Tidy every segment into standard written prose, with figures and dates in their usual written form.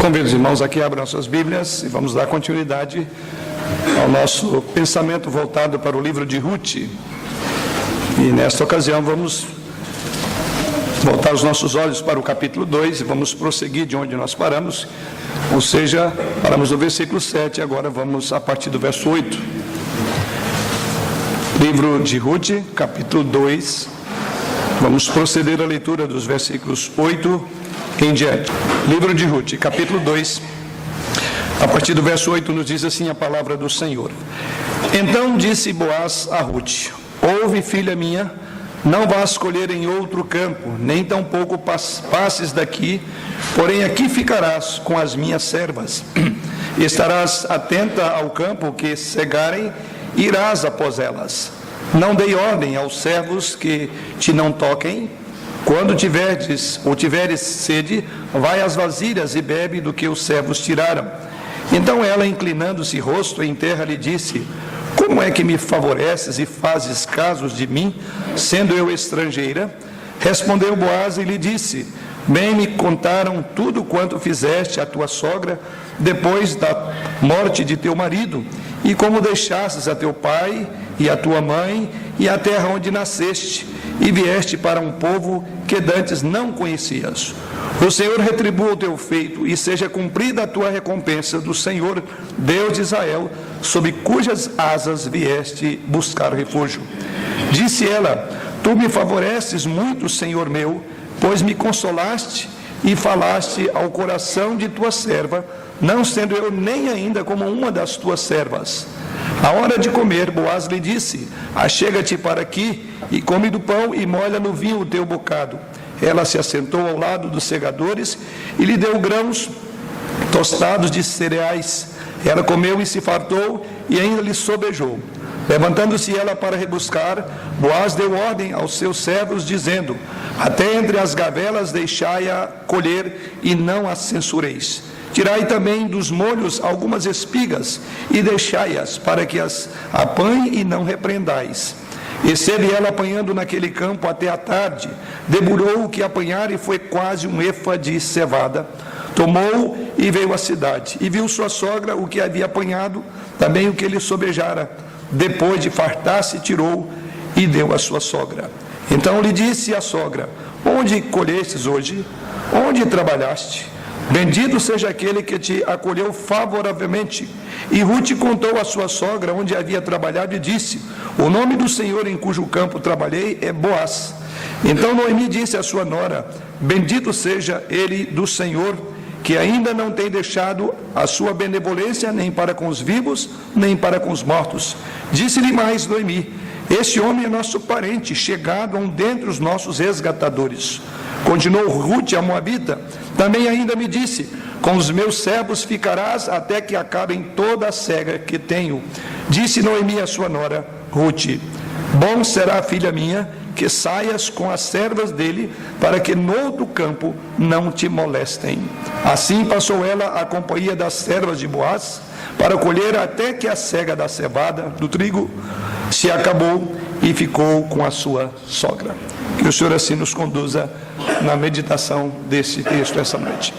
Convido os irmãos aqui a abram suas Bíblias e vamos dar continuidade ao nosso pensamento voltado para o livro de Ruth. E nesta ocasião vamos voltar os nossos olhos para o capítulo 2 e vamos prosseguir de onde nós paramos, ou seja, paramos no versículo 7 e agora vamos a partir do verso 8. Livro de Ruth, capítulo 2, vamos proceder à leitura dos versículos 8 em diante. Livro de Ruth, capítulo 2, a partir do verso 8 nos diz assim a palavra do Senhor. Então disse Boaz a Ruth: ouve, filha minha, não vás colher em outro campo, nem tampouco passes daqui, porém aqui ficarás com as minhas servas. Estarás atenta ao campo que cegarem, irás após elas. Não dei ordem aos servos que te não toquem. Quando tiveres sede, vai às vasilhas e bebe do que os servos tiraram. Então ela, inclinando-se rosto em terra, lhe disse: como é que me favoreces e fazes casos de mim, sendo eu estrangeira? Respondeu Boaz e lhe disse: bem me contaram tudo quanto fizeste à tua sogra, depois da morte de teu marido, e como deixastes a teu pai e a tua mãe, e a terra onde nasceste, e vieste para um povo que dantes não conhecias. O Senhor retribua o teu feito, e seja cumprida a tua recompensa do Senhor, Deus de Israel, sob cujas asas vieste buscar refúgio. Disse ela: tu me favoreces muito, Senhor meu, pois me consolaste e falaste ao coração de tua serva, não sendo eu nem ainda como uma das tuas servas. À hora de comer, Boaz lhe disse: achega-te para aqui e come do pão e molha no vinho o teu bocado. Ela se assentou ao lado dos segadores e lhe deu grãos tostados de cereais. Ela comeu e se fartou e ainda lhe sobejou. Levantando-se ela para rebuscar, Boaz deu ordem aos seus servos, dizendo: até entre as gavelas deixai-a colher e não a censureis. Tirai também dos molhos algumas espigas e deixai-as, para que as apanhe e não repreendais. Esteve ela apanhando naquele campo até a tarde, debulhou o que apanhar e foi quase um efa de cevada. Tomou e veio à cidade, e viu sua sogra o que havia apanhado, também o que lhe sobejara. Depois de fartar-se, tirou e deu à sua sogra. Então lhe disse a sogra: onde colhestes hoje? Onde trabalhaste? Bendito seja aquele que te acolheu favoravelmente. E Ruth contou à sua sogra onde havia trabalhado e disse: o nome do Senhor em cujo campo trabalhei é Boaz. Então Noemi disse à sua nora: bendito seja ele do Senhor, que ainda não tem deixado a sua benevolência nem para com os vivos, nem para com os mortos. Disse-lhe mais Noemi: este homem é nosso parente, chegado a um dentre os nossos resgatadores. Continuou Ruth, a moabita, também ainda me disse: com os meus servos ficarás até que acabem toda a cega que tenho. Disse Noemi a sua nora, Ruth: bom será, filha minha, que saias com as servas dele, para que no outro campo não te molestem. Assim passou ela a companhia das servas de Boaz, para colher até que a cega da cevada, do trigo, se acabou, e ficou com a sua sogra. Que o Senhor assim nos conduza na meditação desse texto essa noite.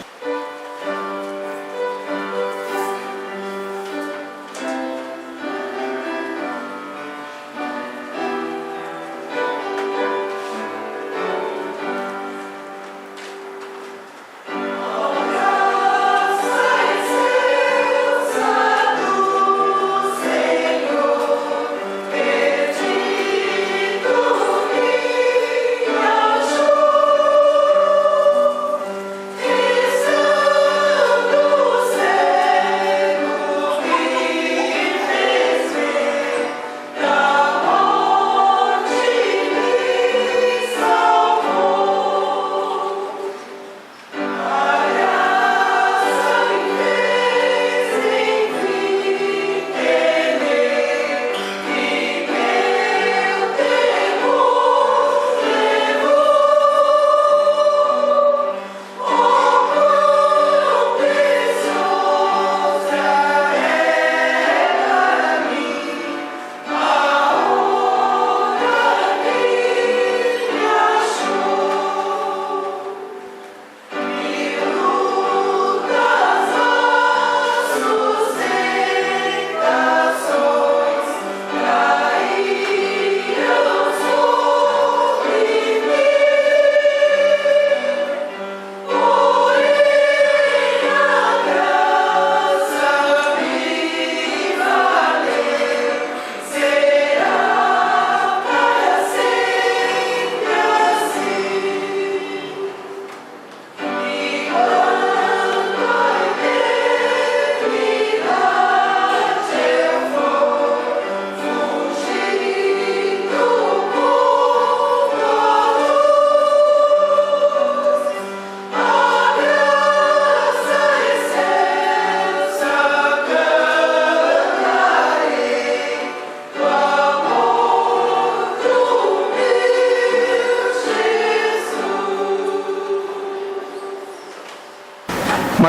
This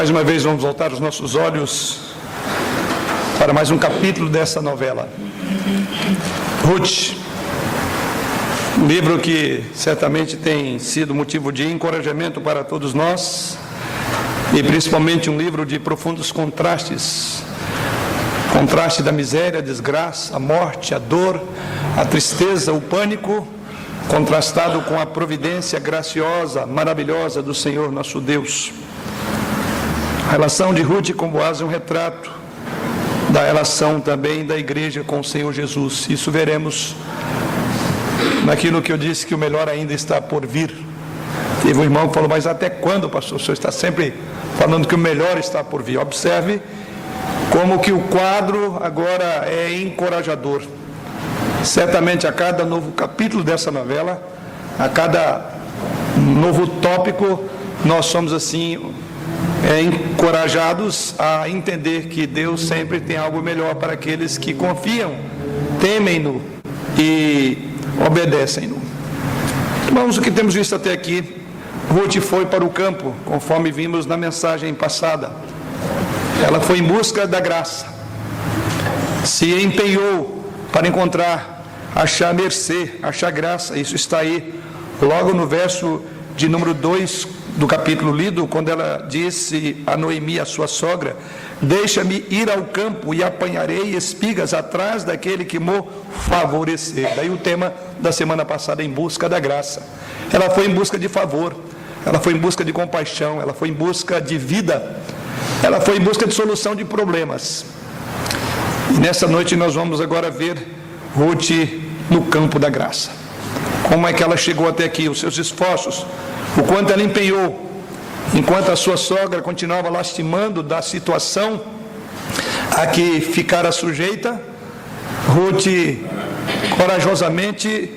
mais uma vez vamos voltar os nossos olhos para mais um capítulo dessa novela. Ruth, um livro que certamente tem sido motivo de encorajamento para todos nós, e principalmente um livro de profundos contrastes. Contraste da miséria, a desgraça, a morte, a dor, a tristeza, o pânico, contrastado com a providência graciosa, maravilhosa do Senhor nosso Deus. A relação de Ruth com Boaz é um retrato da relação também da igreja com o Senhor Jesus. Isso veremos naquilo que eu disse, que o melhor ainda está por vir. Teve um irmão que falou: mas até quando, pastor? O senhor está sempre falando que o melhor está por vir. Observe como que o quadro agora é encorajador. Certamente a cada novo capítulo dessa novela, a cada novo tópico, nós somos assim encorajados a entender que Deus sempre tem algo melhor para aqueles que confiam, temem-no e obedecem-no. Irmãos, o que temos visto até aqui, Ruth foi para o campo, conforme vimos na mensagem passada. Ela foi em busca da graça, se empenhou para encontrar, achar mercê, achar graça. Isso está aí logo no verso de número 2 do capítulo lido, quando ela disse a Noemi, a sua sogra: deixa-me ir ao campo e apanharei espigas atrás daquele que me favorecer. Daí o tema da semana passada, em busca da graça. Ela foi em busca de favor, ela foi em busca de compaixão, ela foi em busca de vida, ela foi em busca de solução de problemas. E nessa noite nós vamos agora ver Ruth no campo da graça. Como é que ela chegou até aqui, os seus esforços, o quanto ela empenhou, enquanto a sua sogra continuava lastimando da situação a que ficara sujeita. Ruth corajosamente,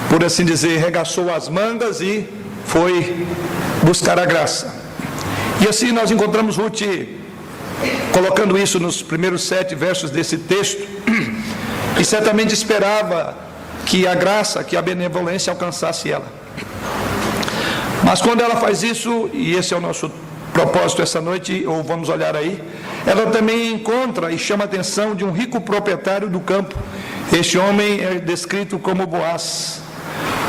por assim dizer, regaçou as mangas e foi buscar a graça. E assim nós encontramos Ruth colocando isso nos primeiros 7 versos desse texto, e certamente esperava que a graça, que a benevolência alcançasse ela. Mas quando ela faz isso, e esse é o nosso propósito essa noite, ou vamos olhar aí, ela também encontra e chama a atenção de um rico proprietário do campo. Este homem é descrito como Boaz.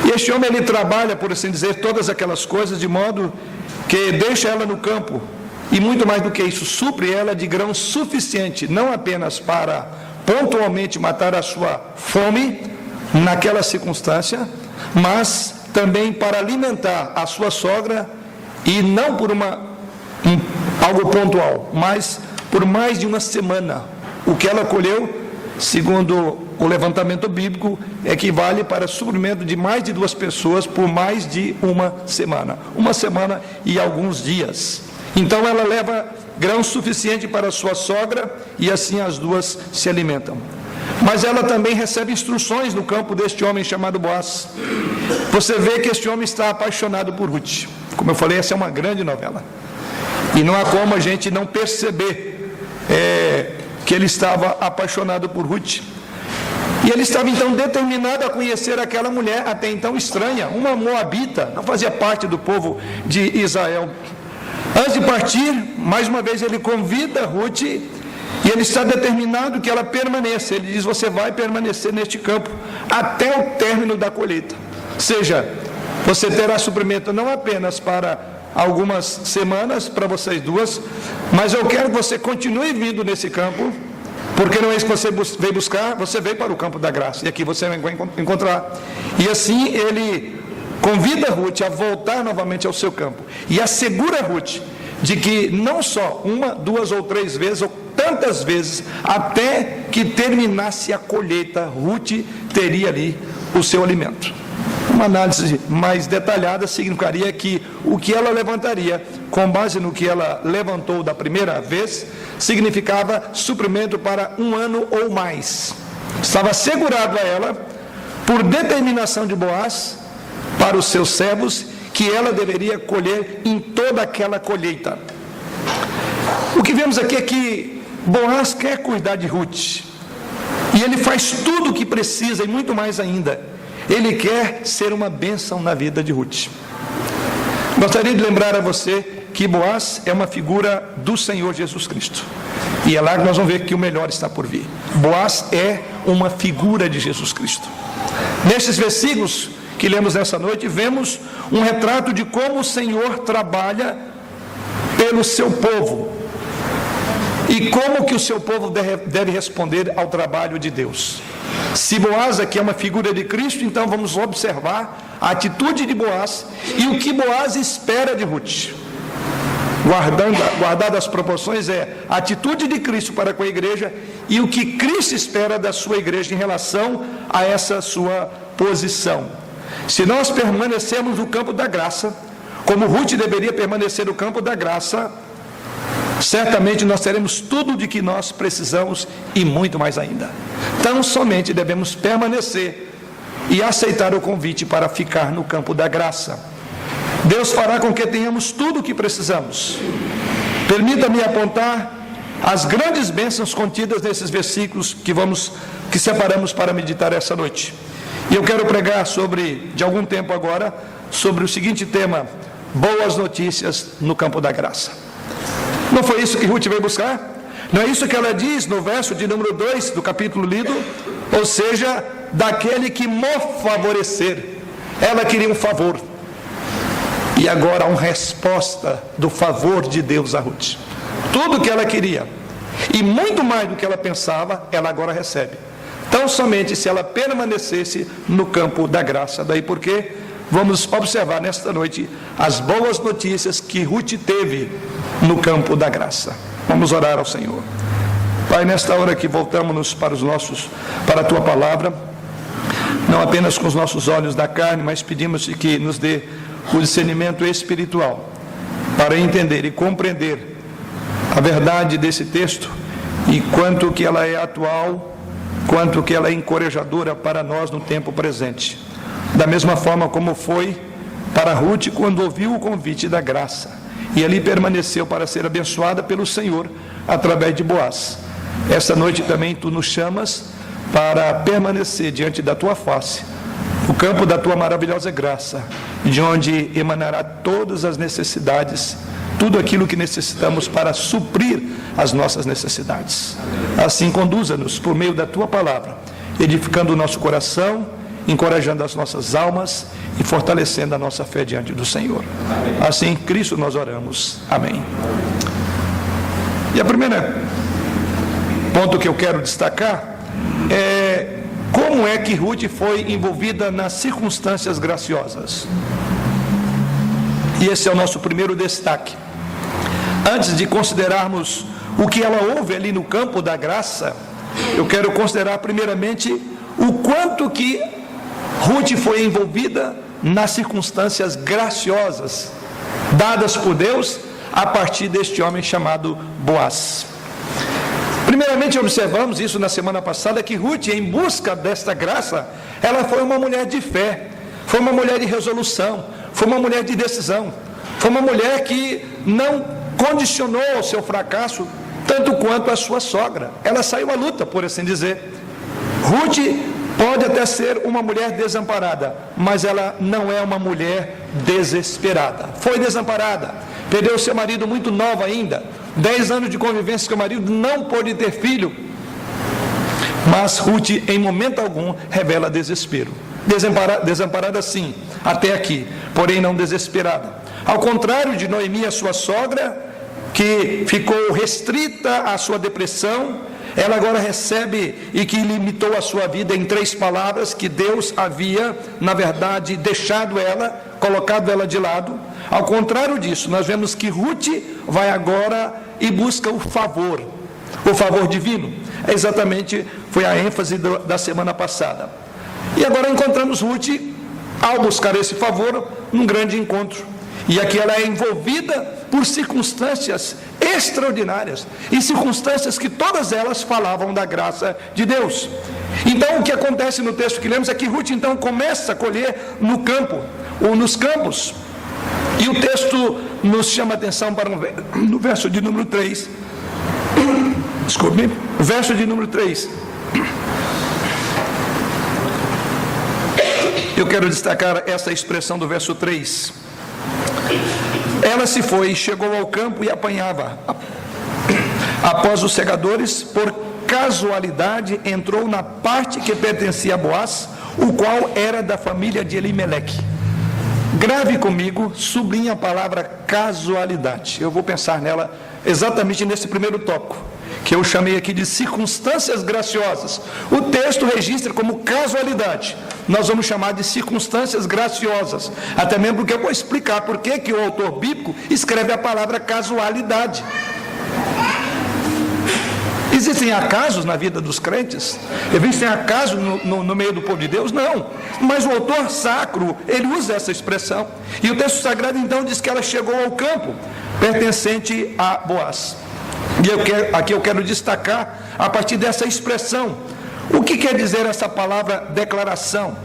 E este homem, ele trabalha, por assim dizer, todas aquelas coisas de modo que deixa ela no campo, e muito mais do que isso, supre ela de grão suficiente, não apenas para pontualmente matar a sua fome naquela circunstância, mas também para alimentar a sua sogra, e não por algo pontual, mas por mais de uma semana. O que ela colheu, segundo o levantamento bíblico, equivale para suprimento de mais de 2 pessoas por mais de uma semana e alguns dias. Então ela leva grão suficiente para a sua sogra, e assim as duas se alimentam. Mas ela também recebe instruções no campo deste homem chamado Boaz. Você vê que este homem está apaixonado por Ruth. Como eu falei, essa é uma grande novela, e não há como a gente não perceber que ele estava apaixonado por Ruth. E ele estava então determinado a conhecer aquela mulher até então estranha, uma moabita, não fazia parte do povo de Israel. Antes de partir, mais uma vez ele convida Ruth, e ele está determinado que ela permaneça. Ele diz: você vai permanecer neste campo até o término da colheita. Ou seja, você terá suprimento não apenas para algumas semanas, para vocês duas, mas eu quero que você continue vindo nesse campo, porque não é isso que você veio buscar, você veio para o campo da graça, e aqui você vai encontrar. E assim ele convida Ruth a voltar novamente ao seu campo, e assegura Ruth de que não só 1, 2 ou 3 vezes, ou tantas vezes, até que terminasse a colheita, Ruth teria ali o seu alimento. Uma análise mais detalhada significaria que o que ela levantaria, com base no que ela levantou da primeira vez, significava suprimento para 1 ano ou mais. Estava assegurado a ela, por determinação de Boaz, para os seus servos, que ela deveria colher em toda aquela colheita. O que vemos aqui é que Boaz quer cuidar de Ruth, e ele faz tudo o que precisa e muito mais ainda. Ele quer ser uma bênção na vida de Ruth. Gostaria de lembrar a você que Boaz é uma figura do Senhor Jesus Cristo. E é lá que nós vamos ver que o melhor está por vir. Boaz é uma figura de Jesus Cristo. Nesses versículos que lemos nessa noite, vemos um retrato de como o Senhor trabalha pelo seu povo e como que o seu povo deve responder ao trabalho de Deus. Se Boaz aqui é uma figura de Cristo, então vamos observar a atitude de Boaz e o que Boaz espera de Ruth. Guardado as proporções, é a atitude de Cristo para com a igreja e o que Cristo espera da sua igreja em relação a essa sua posição. Se nós permanecermos no campo da graça, como Ruth deveria permanecer no campo da graça, certamente nós teremos tudo de que nós precisamos e muito mais ainda. Tão somente devemos permanecer e aceitar o convite para ficar no campo da graça. Deus fará com que tenhamos tudo o que precisamos. Permita-me apontar as grandes bênçãos contidas nesses versículos que separamos para meditar essa noite. E eu quero pregar de algum tempo agora, sobre o seguinte tema: boas notícias no campo da graça. Não foi isso que Ruth veio buscar? Não é isso que ela diz no verso de número 2 do capítulo lido? Ou seja, daquele que mo favorecer. Ela queria um favor. E agora há uma resposta do favor de Deus a Ruth. Tudo o que ela queria, e muito mais do que ela pensava, ela agora recebe. Tão somente se ela permanecesse no campo da graça. Daí porque vamos observar nesta noite as boas notícias que Ruth teve no campo da graça. Vamos orar ao Senhor. Pai, nesta hora que voltamos para a Tua Palavra, não apenas com os nossos olhos da carne, mas pedimos-te que nos dê o discernimento espiritual para entender e compreender a verdade desse texto e quanto que ela é atual, quanto que ela é encorajadora para nós no tempo presente. Da mesma forma como foi para Ruth quando ouviu o convite da graça e ali permaneceu para ser abençoada pelo Senhor através de Boaz. Essa noite também Tu nos chamas para permanecer diante da Tua face, o campo da Tua maravilhosa graça, de onde emanará todas as necessidades, tudo aquilo que necessitamos para suprir as nossas necessidades. Assim, conduza-nos por meio da Tua Palavra, edificando o nosso coração, encorajando as nossas almas e fortalecendo a nossa fé diante do Senhor. Assim, em Cristo nós oramos. Amém. E a primeira ponto que eu quero destacar é como é que Ruth foi envolvida nas circunstâncias graciosas. E esse é o nosso primeiro destaque. Antes de considerarmos o que ela ouve ali no campo da graça, eu quero considerar primeiramente o quanto que Ruth foi envolvida nas circunstâncias graciosas dadas por Deus a partir deste homem chamado Boaz. Primeiramente, observamos isso na semana passada, que Ruth, em busca desta graça, ela foi uma mulher de fé, foi uma mulher de resolução, foi uma mulher de decisão, foi uma mulher que não condicionou o seu fracasso tanto quanto a sua sogra. Ela saiu à luta, por assim dizer. Ruth pode até ser uma mulher desamparada, mas ela não é uma mulher desesperada. Foi desamparada, perdeu seu marido muito nova ainda, 10 anos de convivência com o marido, não pôde ter filho. Mas Ruth, em momento algum, revela desespero. Desamparada sim, até aqui, porém não desesperada. Ao contrário de Noemi, a sua sogra, que ficou restrita à sua depressão, ela agora recebe e que limitou a sua vida em 3 palavras que Deus havia, na verdade, deixado ela, colocado ela de lado. Ao contrário disso, nós vemos que Ruth vai agora e busca o favor divino. Exatamente, foi a ênfase da semana passada. E agora encontramos Ruth, ao buscar esse favor, num grande encontro. E aqui ela é envolvida por circunstâncias extraordinárias, e circunstâncias que todas elas falavam da graça de Deus. Então o que acontece no texto que lemos é que Ruth então começa a colher no campo, ou nos campos, e o texto nos chama a atenção para no verso de número 3, desculpe, verso de número 3, eu quero destacar essa expressão do verso 3, Ela se foi e chegou ao campo e apanhava. Após os segadores, por casualidade, entrou na parte que pertencia a Boaz, o qual era da família de Elimeleque. Grave comigo, sublinha a palavra casualidade. Eu vou pensar nela exatamente nesse primeiro tópico, que eu chamei aqui de circunstâncias graciosas. O texto registra como casualidade. Nós vamos chamar de circunstâncias graciosas. Até mesmo porque eu vou explicar por que o autor bíblico escreve a palavra casualidade. Existem acasos na vida dos crentes? Existem acasos no meio do povo de Deus? Não. Mas o autor sacro, ele usa essa expressão. E o texto sagrado então diz que ela chegou ao campo pertencente a Boaz. E aqui eu quero destacar a partir dessa expressão. O que quer dizer essa palavra declaração?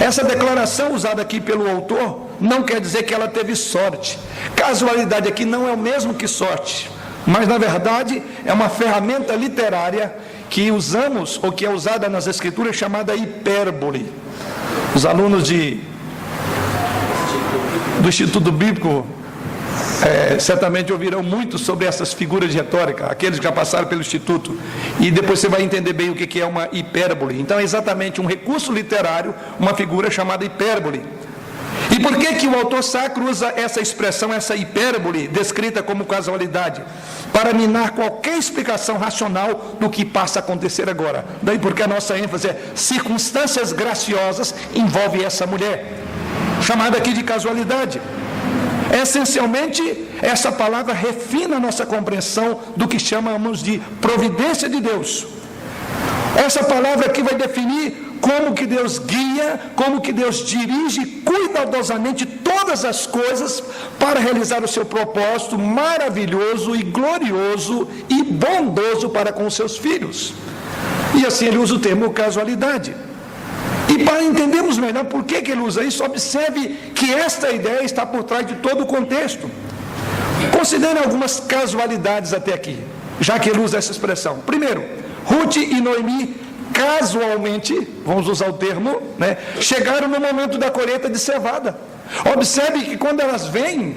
Essa declaração usada aqui pelo autor não quer dizer que ela teve sorte. Casualidade aqui não é o mesmo que sorte. Mas, na verdade, é uma ferramenta literária que usamos, ou que é usada nas Escrituras, chamada hipérbole. Os alunos do Instituto Bíblico certamente ouvirão muito sobre essas figuras de retórica, aqueles que já passaram pelo Instituto, e depois você vai entender bem o que é uma hipérbole. Então, é exatamente um recurso literário, uma figura chamada hipérbole. E por que o autor sacro usa essa expressão, essa hipérbole, descrita como casualidade? Para minar qualquer explicação racional do que passa a acontecer agora. Daí porque a nossa ênfase é circunstâncias graciosas envolve essa mulher, chamada aqui de casualidade. Essencialmente, essa palavra refina a nossa compreensão do que chamamos de providência de Deus. Essa palavra aqui vai definir como que Deus guia, como que Deus dirige cuidadosamente todas as coisas para realizar o seu propósito maravilhoso e glorioso e bondoso para com os seus filhos. E assim ele usa o termo casualidade. E para entendermos melhor por que ele usa isso, observe que esta ideia está por trás de todo o contexto. Considere algumas casualidades até aqui, já que ele usa essa expressão. Primeiro, Ruth e Noemi casualmente, vamos usar o termo, chegaram no momento da colheita de cevada. Observe que quando elas vêm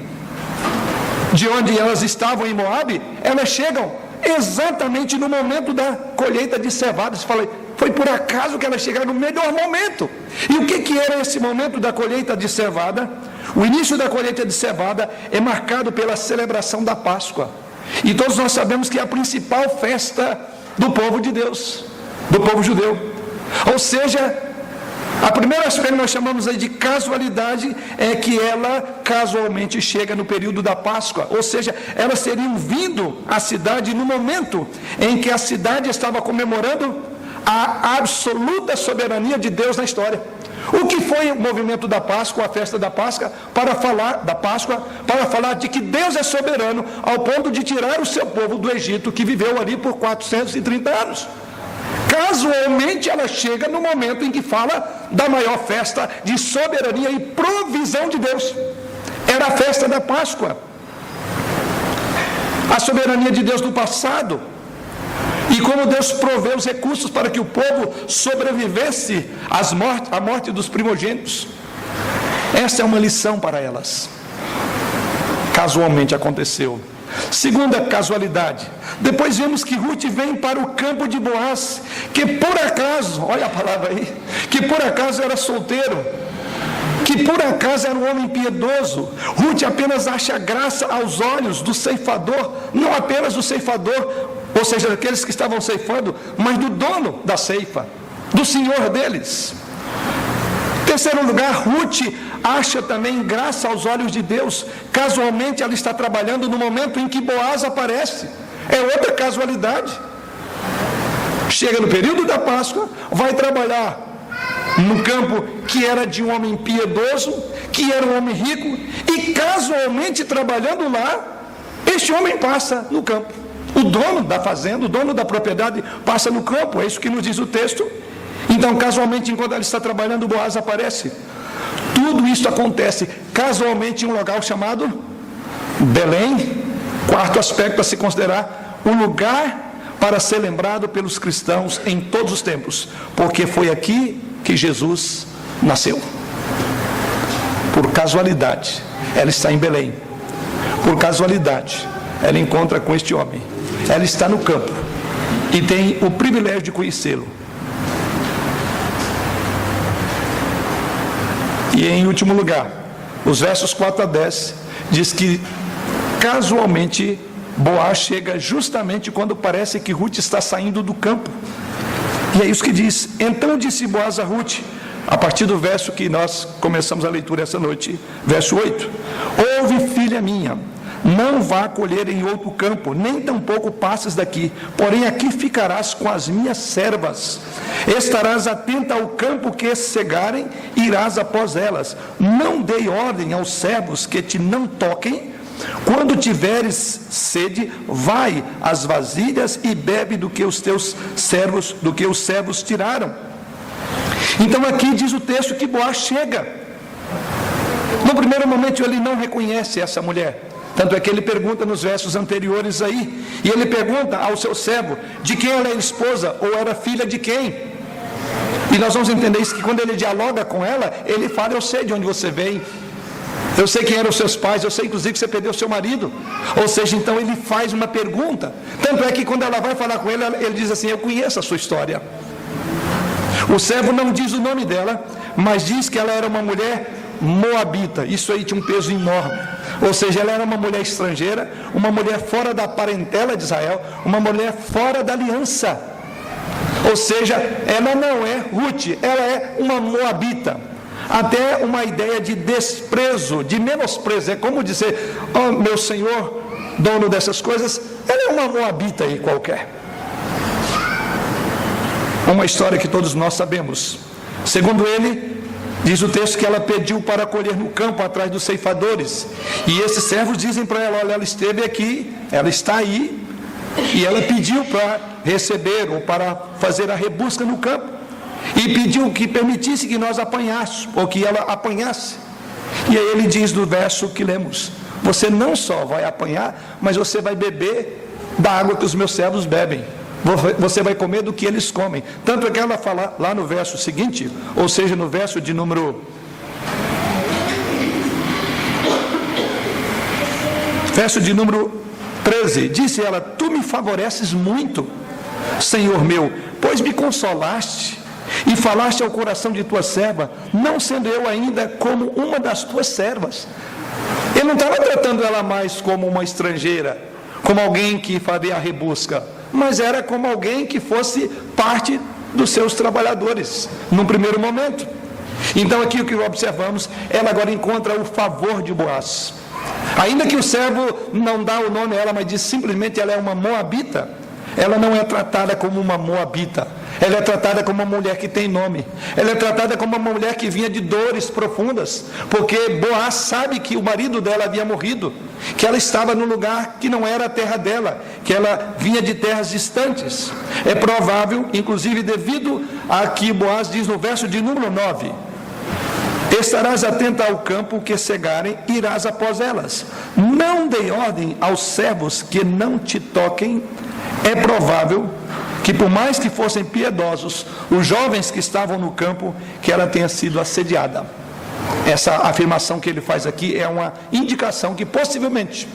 de onde elas estavam em Moabe, elas chegam exatamente no momento da colheita de cevada. Você fala, foi por acaso que elas chegaram no melhor momento. E o que era esse momento da colheita de cevada? O início da colheita de cevada é marcado pela celebração da Páscoa. E todos nós sabemos que é a principal festa do povo de Deus, do povo judeu. Ou seja, a primeira aspecto que nós chamamos aí de casualidade é que ela casualmente chega no período da Páscoa. Ou seja, elas teriam vindo à cidade no momento em que a cidade estava comemorando a absoluta soberania de Deus na história. O que foi o movimento da Páscoa, a festa da Páscoa, para falar de que Deus é soberano ao ponto de tirar o seu povo do Egito, que viveu ali por 430 anos. Casualmente ela chega no momento em que fala da maior festa de soberania e provisão de Deus. Era a festa da Páscoa. A soberania de Deus no passado. E como Deus provê os recursos para que o povo sobrevivesse à morte dos primogênitos. Essa é uma lição para elas. Casualmente aconteceu. Segunda casualidade. Depois vemos que Ruth vem para o campo de Boaz, que por acaso, olha a palavra aí, que por acaso era solteiro, que por acaso era um homem piedoso. Ruth apenas acha graça aos olhos do ceifador, não apenas do ceifador, ou seja, daqueles que estavam ceifando, mas do dono da ceifa, do senhor deles. Terceiro lugar, Ruth acha também graça aos olhos de Deus. Casualmente ela está trabalhando no momento em que Boaz aparece. É outra casualidade. Chega no período da Páscoa, vai trabalhar no campo que era de um homem piedoso, que era um homem rico, e casualmente trabalhando lá, este homem passa no campo. O dono da fazenda, o dono da propriedade passa no campo, é isso que nos diz o texto. Então, casualmente, enquanto ela está trabalhando, Boaz aparece. Tudo isso acontece casualmente em um lugar chamado Belém. Quarto aspecto a se considerar, um lugar para ser lembrado pelos cristãos em todos os tempos, porque foi aqui que Jesus nasceu. Por casualidade, ela está em Belém. Por casualidade, ela encontra com este homem. Ela está no campo e tem o privilégio de conhecê-lo. E em último lugar, os versos 4 a 10 diz que casualmente Boaz chega justamente quando parece que Ruth está saindo do campo. E é isso que diz: então disse Boaz a Ruth, a partir do verso que nós começamos a leitura essa noite, verso 8: ouve, filha minha, não vá colher em outro campo, nem tampouco passes daqui, porém aqui ficarás com as minhas servas. Estarás atenta ao campo que cegarem, irás após elas. Não dei ordem aos servos que te não toquem. Quando tiveres sede, vai às vasilhas e bebe do que os servos tiraram. Então aqui diz o texto que Boaz chega. No primeiro momento ele não reconhece essa mulher. Tanto é que ele pergunta nos versos anteriores aí, e ele pergunta ao seu servo, de quem ela é esposa, ou era filha de quem? E nós vamos entender isso, que quando ele dialoga com ela, ele fala: eu sei de onde você vem, eu sei quem eram os seus pais, eu sei inclusive que você perdeu seu marido. Ou seja, então ele faz uma pergunta. Tanto é que quando ela vai falar com ele, ele diz assim: eu conheço a sua história. O servo não diz o nome dela, mas diz que ela era uma mulher moabita. Isso aí tinha um peso enorme. Ou seja, ela era uma mulher estrangeira, uma mulher fora da parentela de Israel, uma mulher fora da aliança. Ou seja, ela não é Ruth, ela é uma moabita. Até uma ideia de desprezo, de menosprezo. É como dizer: oh, meu senhor, dono dessas coisas, ela é uma moabita aí qualquer. Uma história que todos nós sabemos. Segundo ele, diz o texto que ela pediu para colher no campo atrás dos ceifadores. E esses servos dizem para ela: olha, ela esteve aqui, ela está aí, e ela pediu para receber ou para fazer a rebusca no campo. E pediu que permitisse que nós apanhássemos, ou que ela apanhasse. E aí ele diz no verso que lemos: você não só vai apanhar, mas você vai beber da água que os meus servos bebem. Você vai comer do que eles comem. Tanto é que ela fala lá no verso seguinte, ou seja, no verso de número 13, disse ela: tu me favoreces muito, Senhor meu, pois me consolaste e falaste ao coração de tua serva, não sendo eu ainda como uma das tuas servas. Ele não estava tratando ela mais como uma estrangeira, como alguém que faria a rebusca, mas era como alguém que fosse parte dos seus trabalhadores, num primeiro momento. Então aqui o que observamos, ela agora encontra o favor de Boaz. Ainda que o servo não dá o nome a ela, mas diz simplesmente ela é uma moabita, ela não é tratada como uma moabita. Ela é tratada como uma mulher que tem nome. Ela é tratada como uma mulher que vinha de dores profundas, porque Boaz sabe que o marido dela havia morrido, que ela estava num lugar que não era a terra dela, que ela vinha de terras distantes. É provável, inclusive devido a que Boaz diz no verso de número 9: estarás atenta ao campo que cegarem, irás após elas. Não dei ordem aos servos que não te toquem. É provável que, por mais que fossem piedosos, os jovens que estavam no campo, que ela tenha sido assediada. Essa afirmação que ele faz aqui é uma indicação que possivelmente,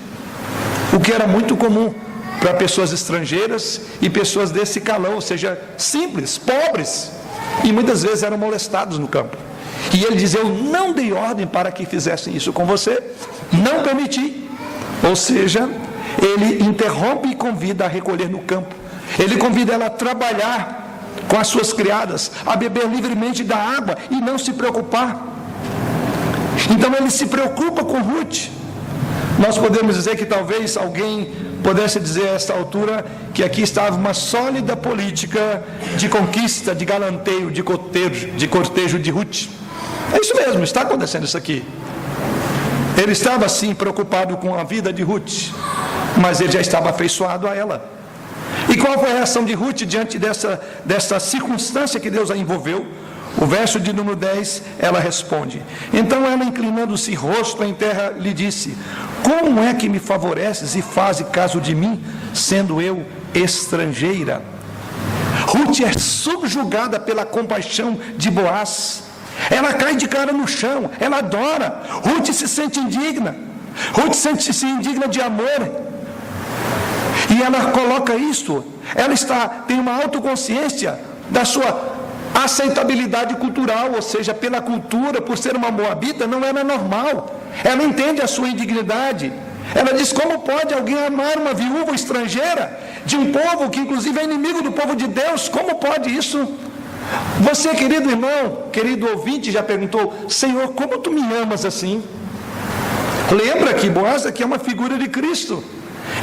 o que era muito comum para pessoas estrangeiras e pessoas desse calão, ou seja, simples, pobres, e muitas vezes eram molestados no campo. E ele diz: eu não dei ordem para que fizessem isso com você, não permiti. Ou seja, ele interrompe e convida a recolher no campo. Ele convida ela a trabalhar com as suas criadas, a beber livremente da água e não se preocupar. Então ele se preocupa com Ruth. Nós podemos dizer que talvez alguém pudesse dizer a esta altura que aqui estava uma sólida política de conquista, de galanteio, de cortejo de Ruth. É isso mesmo, está acontecendo isso aqui. Ele estava sim preocupado com a vida de Ruth, mas ele já estava afeiçoado a ela. E qual foi a reação de Ruth diante dessa circunstância que Deus a envolveu? O verso de número 10, ela responde: então ela, inclinando-se rosto em terra, lhe disse: como é que me favoreces e fazes caso de mim, sendo eu estrangeira? Ruth é subjugada pela compaixão de Boaz. Ela cai de cara no chão, ela adora. Ruth se sente indigna. Ruth sente-se indigna de amor. E ela coloca isso. Ela tem uma autoconsciência da sua aceitabilidade cultural, ou seja, pela cultura, por ser uma moabita, não era normal. Ela entende a sua indignidade. Ela diz: como pode alguém amar uma viúva estrangeira de um povo que inclusive é inimigo do povo de Deus? Como pode isso? Você, querido irmão, querido ouvinte, já perguntou: Senhor, como tu me amas assim? Lembra que Boaz aqui é uma figura de Cristo.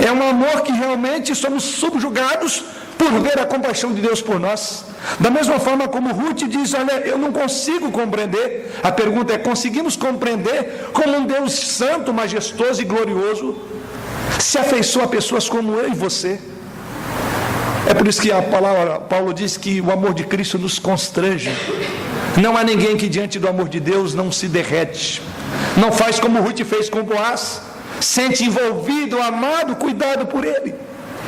É um amor que realmente somos subjugados por ver a compaixão de Deus por nós. Da mesma forma como Ruth diz: olha, eu não consigo compreender. A pergunta é: conseguimos compreender como um Deus santo, majestoso e glorioso se afeiçoa a pessoas como eu e você? É por isso que a palavra, Paulo diz que o amor de Cristo nos constrange. Não há ninguém que diante do amor de Deus não se derrete. Não faz como Ruth fez com Boaz. Sente envolvido, amado, cuidado por ele.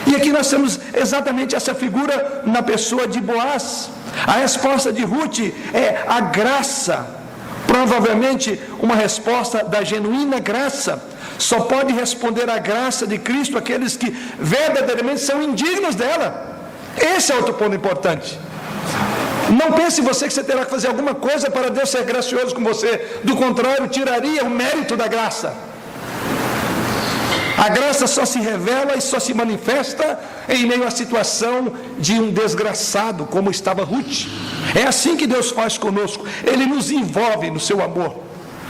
E aqui nós temos exatamente essa figura na pessoa de Boaz. A resposta de Ruth é a graça. Provavelmente uma resposta da genuína graça. Só pode responder à graça de Cristo aqueles que verdadeiramente são indignos dela. Esse é outro ponto importante. Não pense você que você terá que fazer alguma coisa para Deus ser gracioso com você. Do contrário, tiraria o mérito da graça. A graça só se revela e só se manifesta em meio à situação de um desgraçado, como estava Ruth. É assim que Deus faz conosco. Ele nos envolve no seu amor,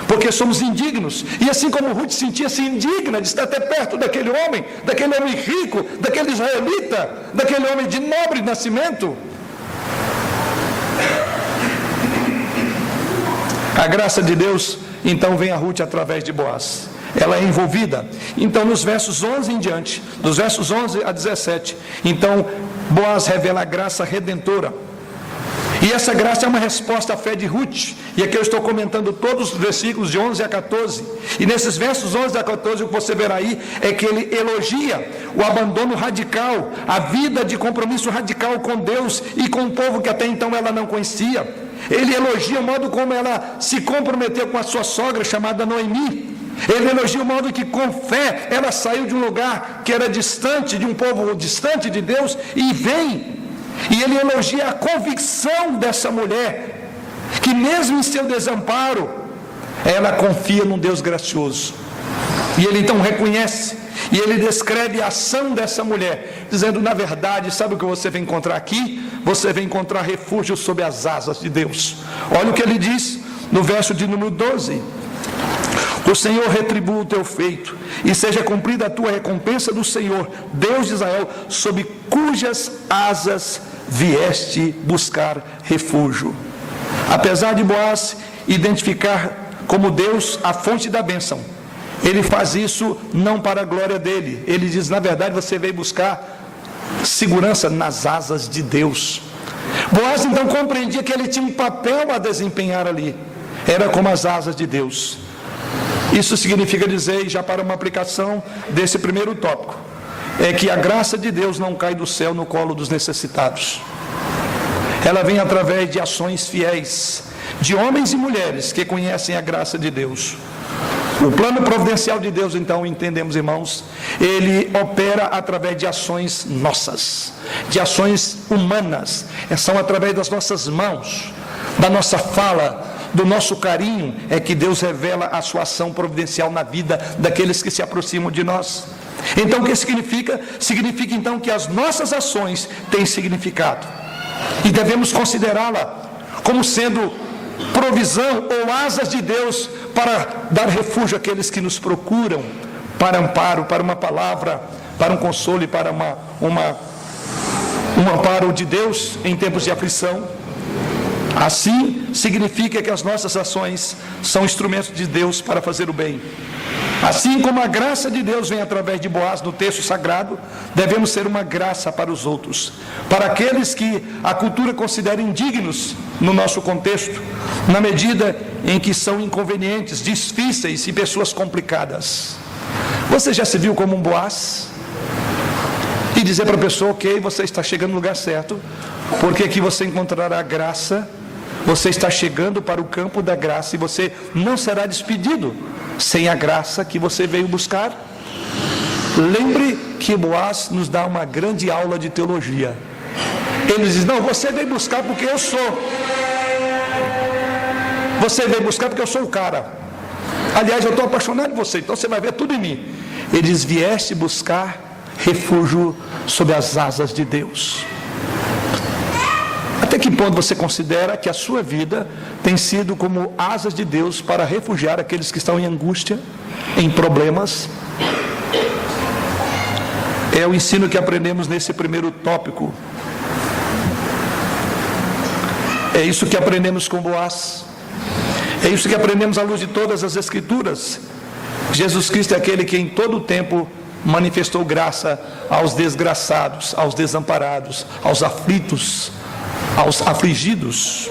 porque somos indignos. E assim como Ruth sentia-se indigna de estar até perto daquele homem rico, daquele israelita, daquele homem de nobre nascimento, a graça de Deus então vem a Ruth através de Boaz. Ela é envolvida. Então nos versos 11 em diante, dos versos 11 a 17, então Boaz revela a graça redentora. E essa graça é uma resposta à fé de Ruth. E aqui eu estou comentando todos os versículos de 11 a 14. E nesses versos 11 a 14, o que você verá aí é que ele elogia o abandono radical, a vida de compromisso radical com Deus e com o povo que até então ela não conhecia. Ele elogia o modo como ela se comprometeu com a sua sogra, chamada Noemi. Ele elogia o modo que com fé ela saiu de um lugar que era distante, de um povo distante de Deus, e vem. E ele elogia a convicção dessa mulher, que mesmo em seu desamparo, ela confia num Deus gracioso. E ele então reconhece, e ele descreve a ação dessa mulher, dizendo: na verdade, sabe o que você vai encontrar aqui? Você vai encontrar refúgio sob as asas de Deus. Olha o que ele diz no verso de número 12: o Senhor retribua o teu feito, e seja cumprida a tua recompensa do Senhor, Deus de Israel, sob cujas asas vieste buscar refúgio. Apesar de Boaz identificar como Deus a fonte da bênção, ele faz isso não para a glória dele. Ele diz: na verdade você veio buscar segurança nas asas de Deus. Boaz então compreendia que ele tinha um papel a desempenhar ali. Era como as asas de Deus. Isso significa dizer, já para uma aplicação desse primeiro tópico, é que a graça de Deus não cai do céu no colo dos necessitados. Ela vem através de ações fiéis, de homens e mulheres que conhecem a graça de Deus. O plano providencial de Deus, então, entendemos, irmãos, ele opera através de ações nossas, de ações humanas. São através das nossas mãos, da nossa fala, do nosso carinho, é que Deus revela a sua ação providencial na vida daqueles que se aproximam de nós. Então o que significa? Significa então que as nossas ações têm significado, e devemos considerá-la como sendo provisão ou asas de Deus para dar refúgio àqueles que nos procuram, para amparo, para uma palavra, para um consolo e para um amparo de Deus em tempos de aflição. Assim, significa que as nossas ações são instrumentos de Deus para fazer o bem. Assim como a graça de Deus vem através de Boaz no texto sagrado, devemos ser uma graça para os outros, para aqueles que a cultura considera indignos no nosso contexto, na medida em que são inconvenientes, difíceis e pessoas complicadas. Você já se viu como um Boaz? E dizer para a pessoa: ok, você está chegando no lugar certo, porque aqui você encontrará graça. Você está chegando para o campo da graça e você não será despedido. sem a graça que você veio buscar? Lembre que Boaz nos dá uma grande aula de teologia. Ele diz: não, você veio buscar porque eu sou. Você veio buscar porque eu sou o cara. Aliás, eu estou apaixonado por você, então você vai ver tudo em mim. Ele diz: vieste buscar refúgio sob as asas de Deus. Até que ponto você considera que a sua vida tem sido como asas de Deus para refugiar aqueles que estão em angústia, em problemas? É o ensino que aprendemos nesse primeiro tópico. É isso que aprendemos com Boaz. É isso que aprendemos à luz de todas as Escrituras. Jesus Cristo é aquele que em todo o tempo manifestou graça aos desgraçados, aos desamparados, aos aflitos, aos afligidos.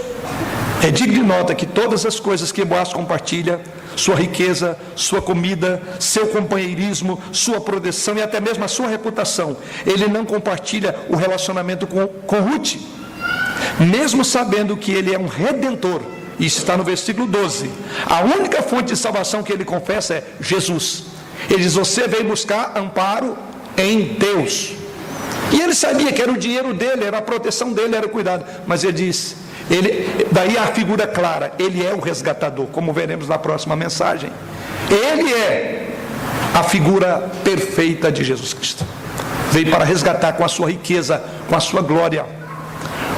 É digno de nota que todas as coisas que Boaz compartilha, sua riqueza, sua comida, seu companheirismo, sua proteção e até mesmo a sua reputação, ele não compartilha o relacionamento com Ruth, mesmo sabendo que ele é um redentor. Isso está no versículo 12. A única fonte de salvação que ele confessa é Jesus. Ele diz: você veio buscar amparo em Deus. E ele sabia que era o dinheiro dele, era a proteção dele, era o cuidado. Mas ele diz, daí a figura clara, ele é o resgatador, como veremos na próxima mensagem. Ele é a figura perfeita de Jesus Cristo. Veio para resgatar com a sua riqueza, com a sua glória,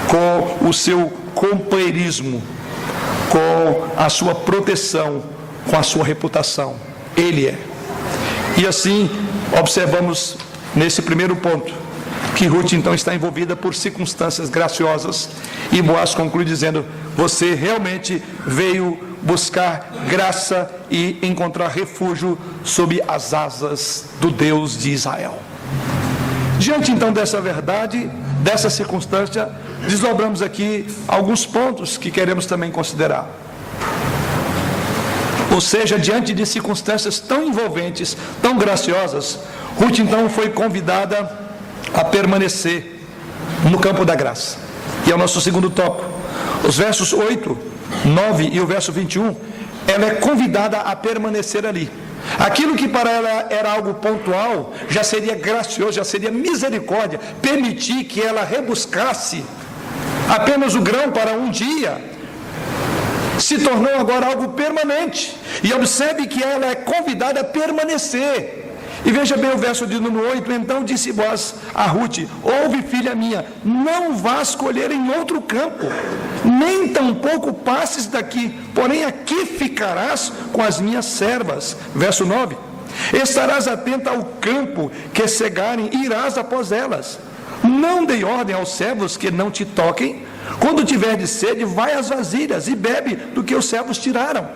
com o seu companheirismo, com a sua proteção, com a sua reputação. Ele é. E assim, observamos nesse primeiro ponto, que Ruth então está envolvida por circunstâncias graciosas, e Boaz conclui dizendo: você realmente veio buscar graça e encontrar refúgio sob as asas do Deus de Israel. Diante então dessa verdade, dessa circunstância, desdobramos aqui alguns pontos que queremos também considerar. Ou seja, diante de circunstâncias tão envolventes, tão graciosas, Ruth então foi convidada a permanecer no campo da graça. E é o nosso segundo tópico. Os versos 8, 9 e o verso 21, ela é convidada a permanecer ali. Aquilo que para ela era algo pontual, já seria gracioso, já seria misericórdia, permitir que ela rebuscasse apenas o grão para um dia, se tornou agora algo permanente. E observe que ela é convidada a permanecer. E veja bem o verso de número 8. Então disse Boaz a Ruth: ouve, filha minha, não vás colher em outro campo, nem tampouco passes daqui, porém aqui ficarás com as minhas servas. Verso 9: estarás atenta ao campo que cegarem, irás após elas. Não dei ordem aos servos que não te toquem. Quando tiveres sede, vai às vasilhas e bebe do que os servos tiraram.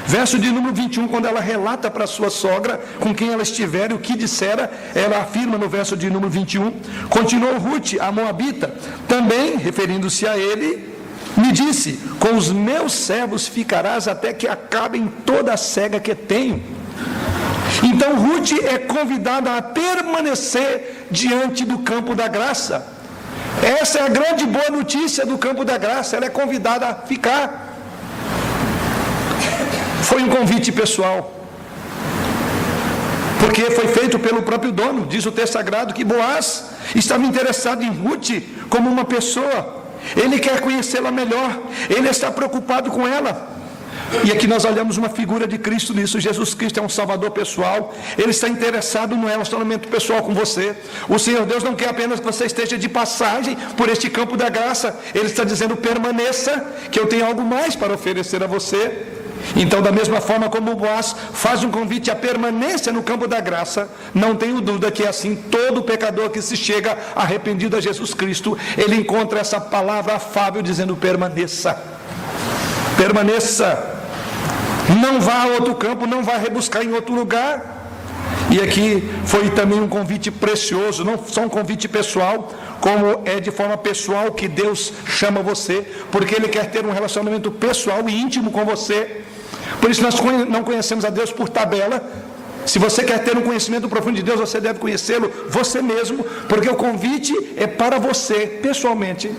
Verso de número 21, quando ela relata para sua sogra com quem ela estiver o que dissera, ela afirma no verso de número 21, continuou Ruth, a moabita, também, referindo-se a ele, me disse: com os meus servos ficarás até que acabem toda a cega que tenho. Então Ruth é convidada a permanecer diante do campo da graça. Essa é a grande boa notícia do campo da graça, ela é convidada a ficar. Foi um convite pessoal, porque foi feito pelo próprio dono. Diz o texto sagrado que Boaz estava interessado em Ruth como uma pessoa. Ele quer conhecê-la melhor, ele está preocupado com ela. E aqui nós olhamos uma figura de Cristo nisso. Jesus Cristo é um salvador pessoal. Ele está interessado no relacionamento pessoal com você. O Senhor Deus não quer apenas que você esteja de passagem por este campo da graça. Ele está dizendo: permaneça, que eu tenho algo mais para oferecer a você. Então, da mesma forma como Boaz faz um convite à permanência no campo da graça, não tenho dúvida que assim todo pecador que se chega arrependido a Jesus Cristo, ele encontra essa palavra afável dizendo: permaneça, permaneça, não vá a outro campo, não vá rebuscar em outro lugar. E aqui foi também um convite precioso, não só um convite pessoal, como é de forma pessoal que Deus chama você, porque Ele quer ter um relacionamento pessoal e íntimo com você. Por isso nós não conhecemos a Deus por tabela. Se você quer ter um conhecimento profundo de Deus, você deve conhecê-lo você mesmo, porque o convite é para você, pessoalmente.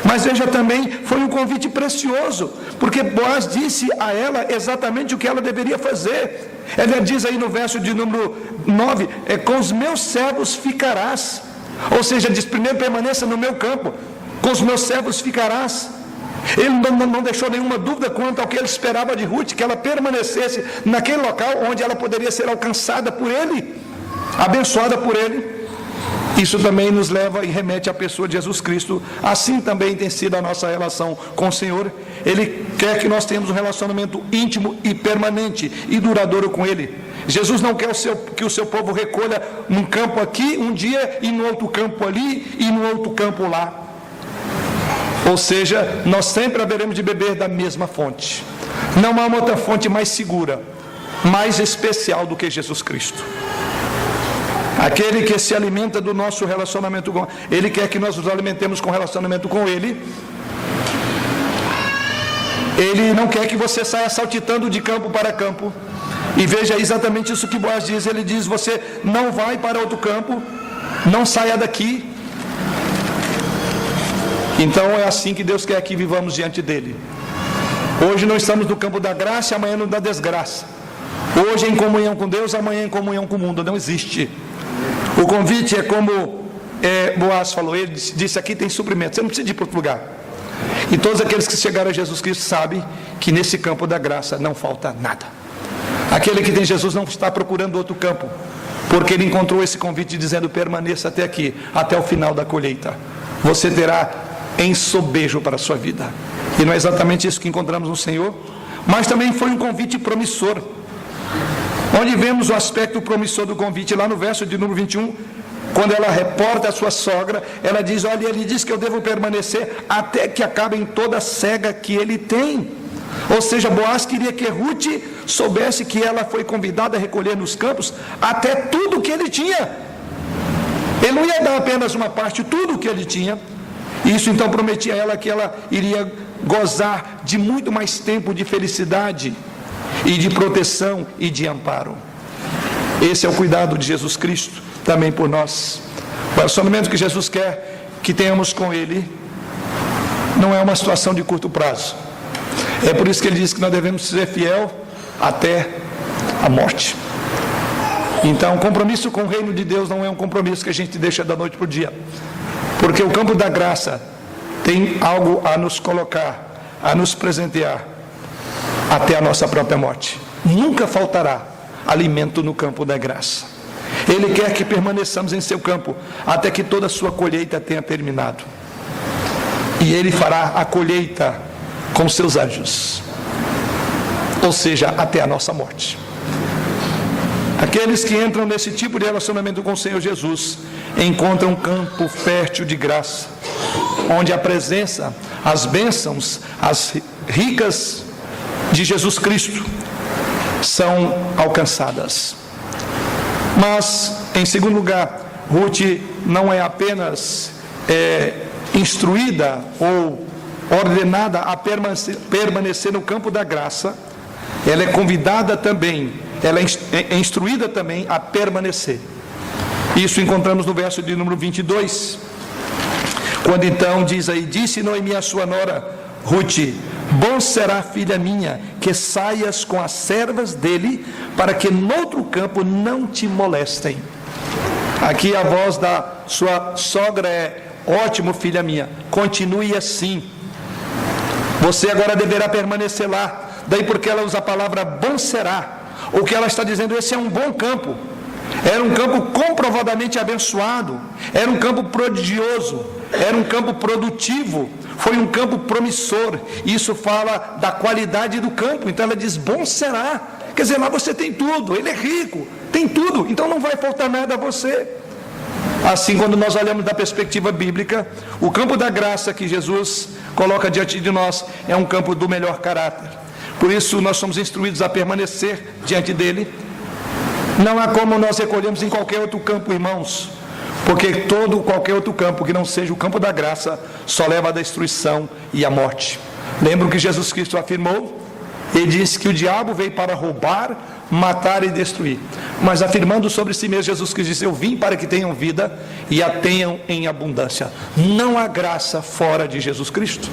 Mas veja também, foi um convite precioso, porque Boaz disse a ela exatamente o que ela deveria fazer. Ele diz aí no verso de número 9, com os meus servos ficarás. Ou seja, diz, primeiro permaneça no meu campo, com os meus servos ficarás. Ele não deixou nenhuma dúvida quanto ao que ele esperava de Ruth, que ela permanecesse naquele local onde ela poderia ser alcançada por ele, abençoada por ele. Isso também nos leva e remete à pessoa de Jesus Cristo. Assim também tem sido a nossa relação com o Senhor. Ele quer que nós tenhamos um relacionamento íntimo e permanente e duradouro com Ele. Jesus não quer que o seu povo recolha num campo aqui um dia e no outro campo ali e no outro campo lá. Ou seja, nós sempre haveremos de beber da mesma fonte. Não há uma outra fonte mais segura, mais especial do que Jesus Cristo. Aquele que se alimenta do nosso relacionamento com Ele, quer que nós nos alimentemos com relacionamento com Ele. Ele não quer que você saia saltitando de campo para campo. E veja exatamente isso que Boaz diz. Ele diz, você não vai para outro campo, não saia daqui. Então é assim que Deus quer que vivamos diante dele. Hoje não estamos no campo da graça, amanhã no da desgraça. Hoje em comunhão com Deus, amanhã em comunhão com o mundo. Não existe. O convite é como Boaz falou, ele disse, aqui tem suprimento, você não precisa ir para outro lugar. E todos aqueles que chegaram a Jesus Cristo sabem que nesse campo da graça não falta nada. Aquele que tem Jesus não está procurando outro campo, porque ele encontrou esse convite dizendo, permaneça até aqui, até o final da colheita. Você terá ensobejo para a sua vida. E não é exatamente isso que encontramos no Senhor, mas também foi um convite promissor. Onde vemos o aspecto promissor do convite, lá no verso de número 21, quando ela reporta a sua sogra, ela diz, olha, ele diz que eu devo permanecer até que acabem toda a cega que ele tem. Ou seja, Boaz queria que Ruth soubesse que ela foi convidada a recolher nos campos até tudo que ele tinha. Ele não ia dar apenas uma parte, tudo que ele tinha. Isso então prometia a ela que ela iria gozar de muito mais tempo de felicidade e de proteção e de amparo. Esse é o cuidado de Jesus Cristo também por nós. O relacionamento que Jesus quer que tenhamos com Ele não é uma situação de curto prazo. É por isso que Ele diz que nós devemos ser fiel até a morte. Então, compromisso com o reino de Deus não é um compromisso que a gente deixa da noite para o dia, porque o campo da graça tem algo a nos colocar, a nos presentear até a nossa própria morte. Nunca faltará alimento no campo da graça. Ele quer que permaneçamos em seu campo até que toda a sua colheita tenha terminado. E Ele fará a colheita com seus anjos, ou seja, até a nossa morte. Aqueles que entram nesse tipo de relacionamento com o Senhor Jesus encontram um campo fértil de graça, onde a presença, as bênçãos, as ricas de Jesus Cristo são alcançadas. Mas, em segundo lugar, Ruth não é apenas instruída ou ordenada a permanecer no campo da graça, ela é convidada também, ela é instruída também a permanecer. Isso encontramos no verso de número 22, quando então diz aí, disse Noemi a sua nora Ruth, bom será, filha minha, que saias com as servas dele, para que noutro campo não te molestem. Aqui a voz da sua sogra é, ótimo, filha minha, continue assim. Você agora deverá permanecer lá. Daí porque ela usa a palavra bom será. O que ela está dizendo, esse é um bom campo. Era um campo comprovadamente abençoado. Era um campo prodigioso. Era um campo produtivo. Foi um campo promissor. Isso fala da qualidade do campo. Então ela diz, bom será. Quer dizer, lá você tem tudo. Ele é rico, tem tudo. Então não vai faltar nada a você. Assim, quando nós olhamos da perspectiva bíblica, o campo da graça que Jesus coloca diante de nós é um campo do melhor caráter. Por isso nós somos instruídos a permanecer diante dele. Não há como nós recolhermos em qualquer outro campo, irmãos, porque qualquer outro campo que não seja o campo da graça só leva à destruição e à morte. Lembram que Jesus Cristo afirmou? Ele disse que o diabo veio para roubar, matar e destruir. Mas afirmando sobre si mesmo, Jesus Cristo disse, eu vim para que tenham vida e a tenham em abundância. Não há graça fora de Jesus Cristo.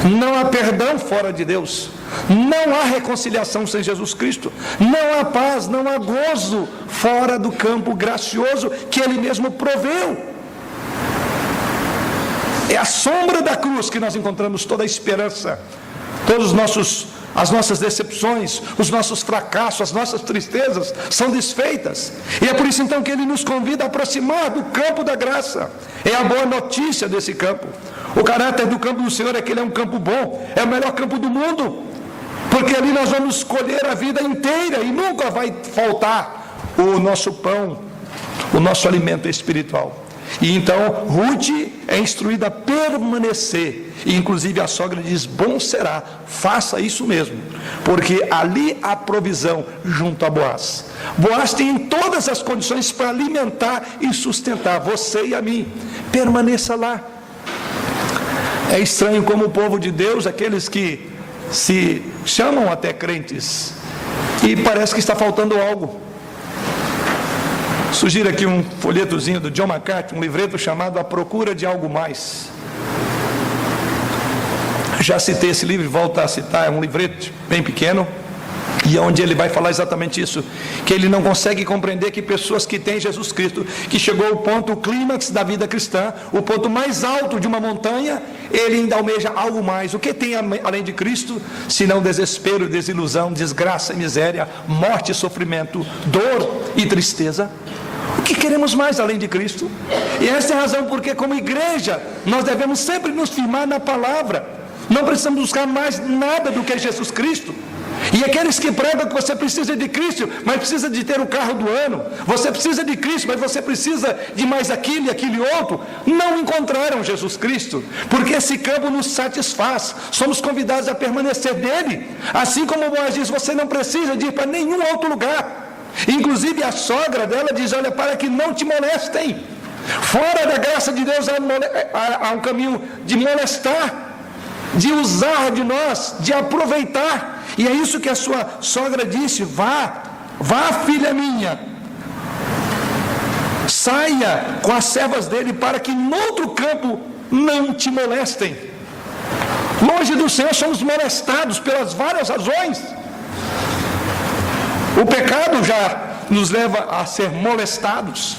Não há perdão fora de Deus. Não há reconciliação sem Jesus Cristo. Não há paz, não há gozo fora do campo gracioso que Ele mesmo proveu. É à sombra da cruz que nós encontramos toda a esperança, as nossas decepções, os nossos fracassos, as nossas tristezas são desfeitas. E é por isso então que Ele nos convida a aproximar do campo da graça. É a boa notícia desse campo. O caráter do campo do Senhor é que Ele é um campo bom, é o melhor campo do mundo, porque ali nós vamos colher a vida inteira e nunca vai faltar o nosso pão, o nosso alimento espiritual. E então Ruth é instruída a permanecer, e inclusive a sogra diz: bom será, faça isso mesmo, porque ali há provisão junto a Boaz. Boaz tem todas as condições para alimentar e sustentar você e a mim. Permaneça lá. É estranho como o povo de Deus, aqueles que se chamam até crentes, e parece que está faltando algo. Sugiro aqui um folhetozinho do John MacArthur, um livreto chamado A Procura de Algo Mais. Já citei esse livro, volto a citar, é um livreto bem pequeno, e onde ele vai falar exatamente isso, que ele não consegue compreender que pessoas que têm Jesus Cristo, que chegou ao ponto, o clímax da vida cristã, o ponto mais alto de uma montanha, ele ainda almeja algo mais. O que tem além de Cristo, senão desespero, desilusão, desgraça e miséria, morte e sofrimento, dor e tristeza? O que queremos mais além de Cristo? E essa é a razão porque, como igreja, nós devemos sempre nos firmar na palavra. Não precisamos buscar mais nada do que Jesus Cristo. E aqueles que pregam que você precisa de Cristo, mas precisa de ter o carro do ano, você precisa de Cristo, mas você precisa de mais aquilo e aquele outro, não encontraram Jesus Cristo, porque esse campo nos satisfaz. Somos convidados a permanecer dele. Assim como Boaz diz, você não precisa de ir para nenhum outro lugar. Inclusive a sogra dela diz: olha, para que não te molestem. Fora da graça de Deus há um caminho de molestar, de usar de nós, de aproveitar. E é isso que a sua sogra disse: vá, filha minha, saia com as servas dele, para que no outro campo não te molestem. Longe do Senhor somos molestados pelas várias razões. O pecado já nos leva a ser molestados.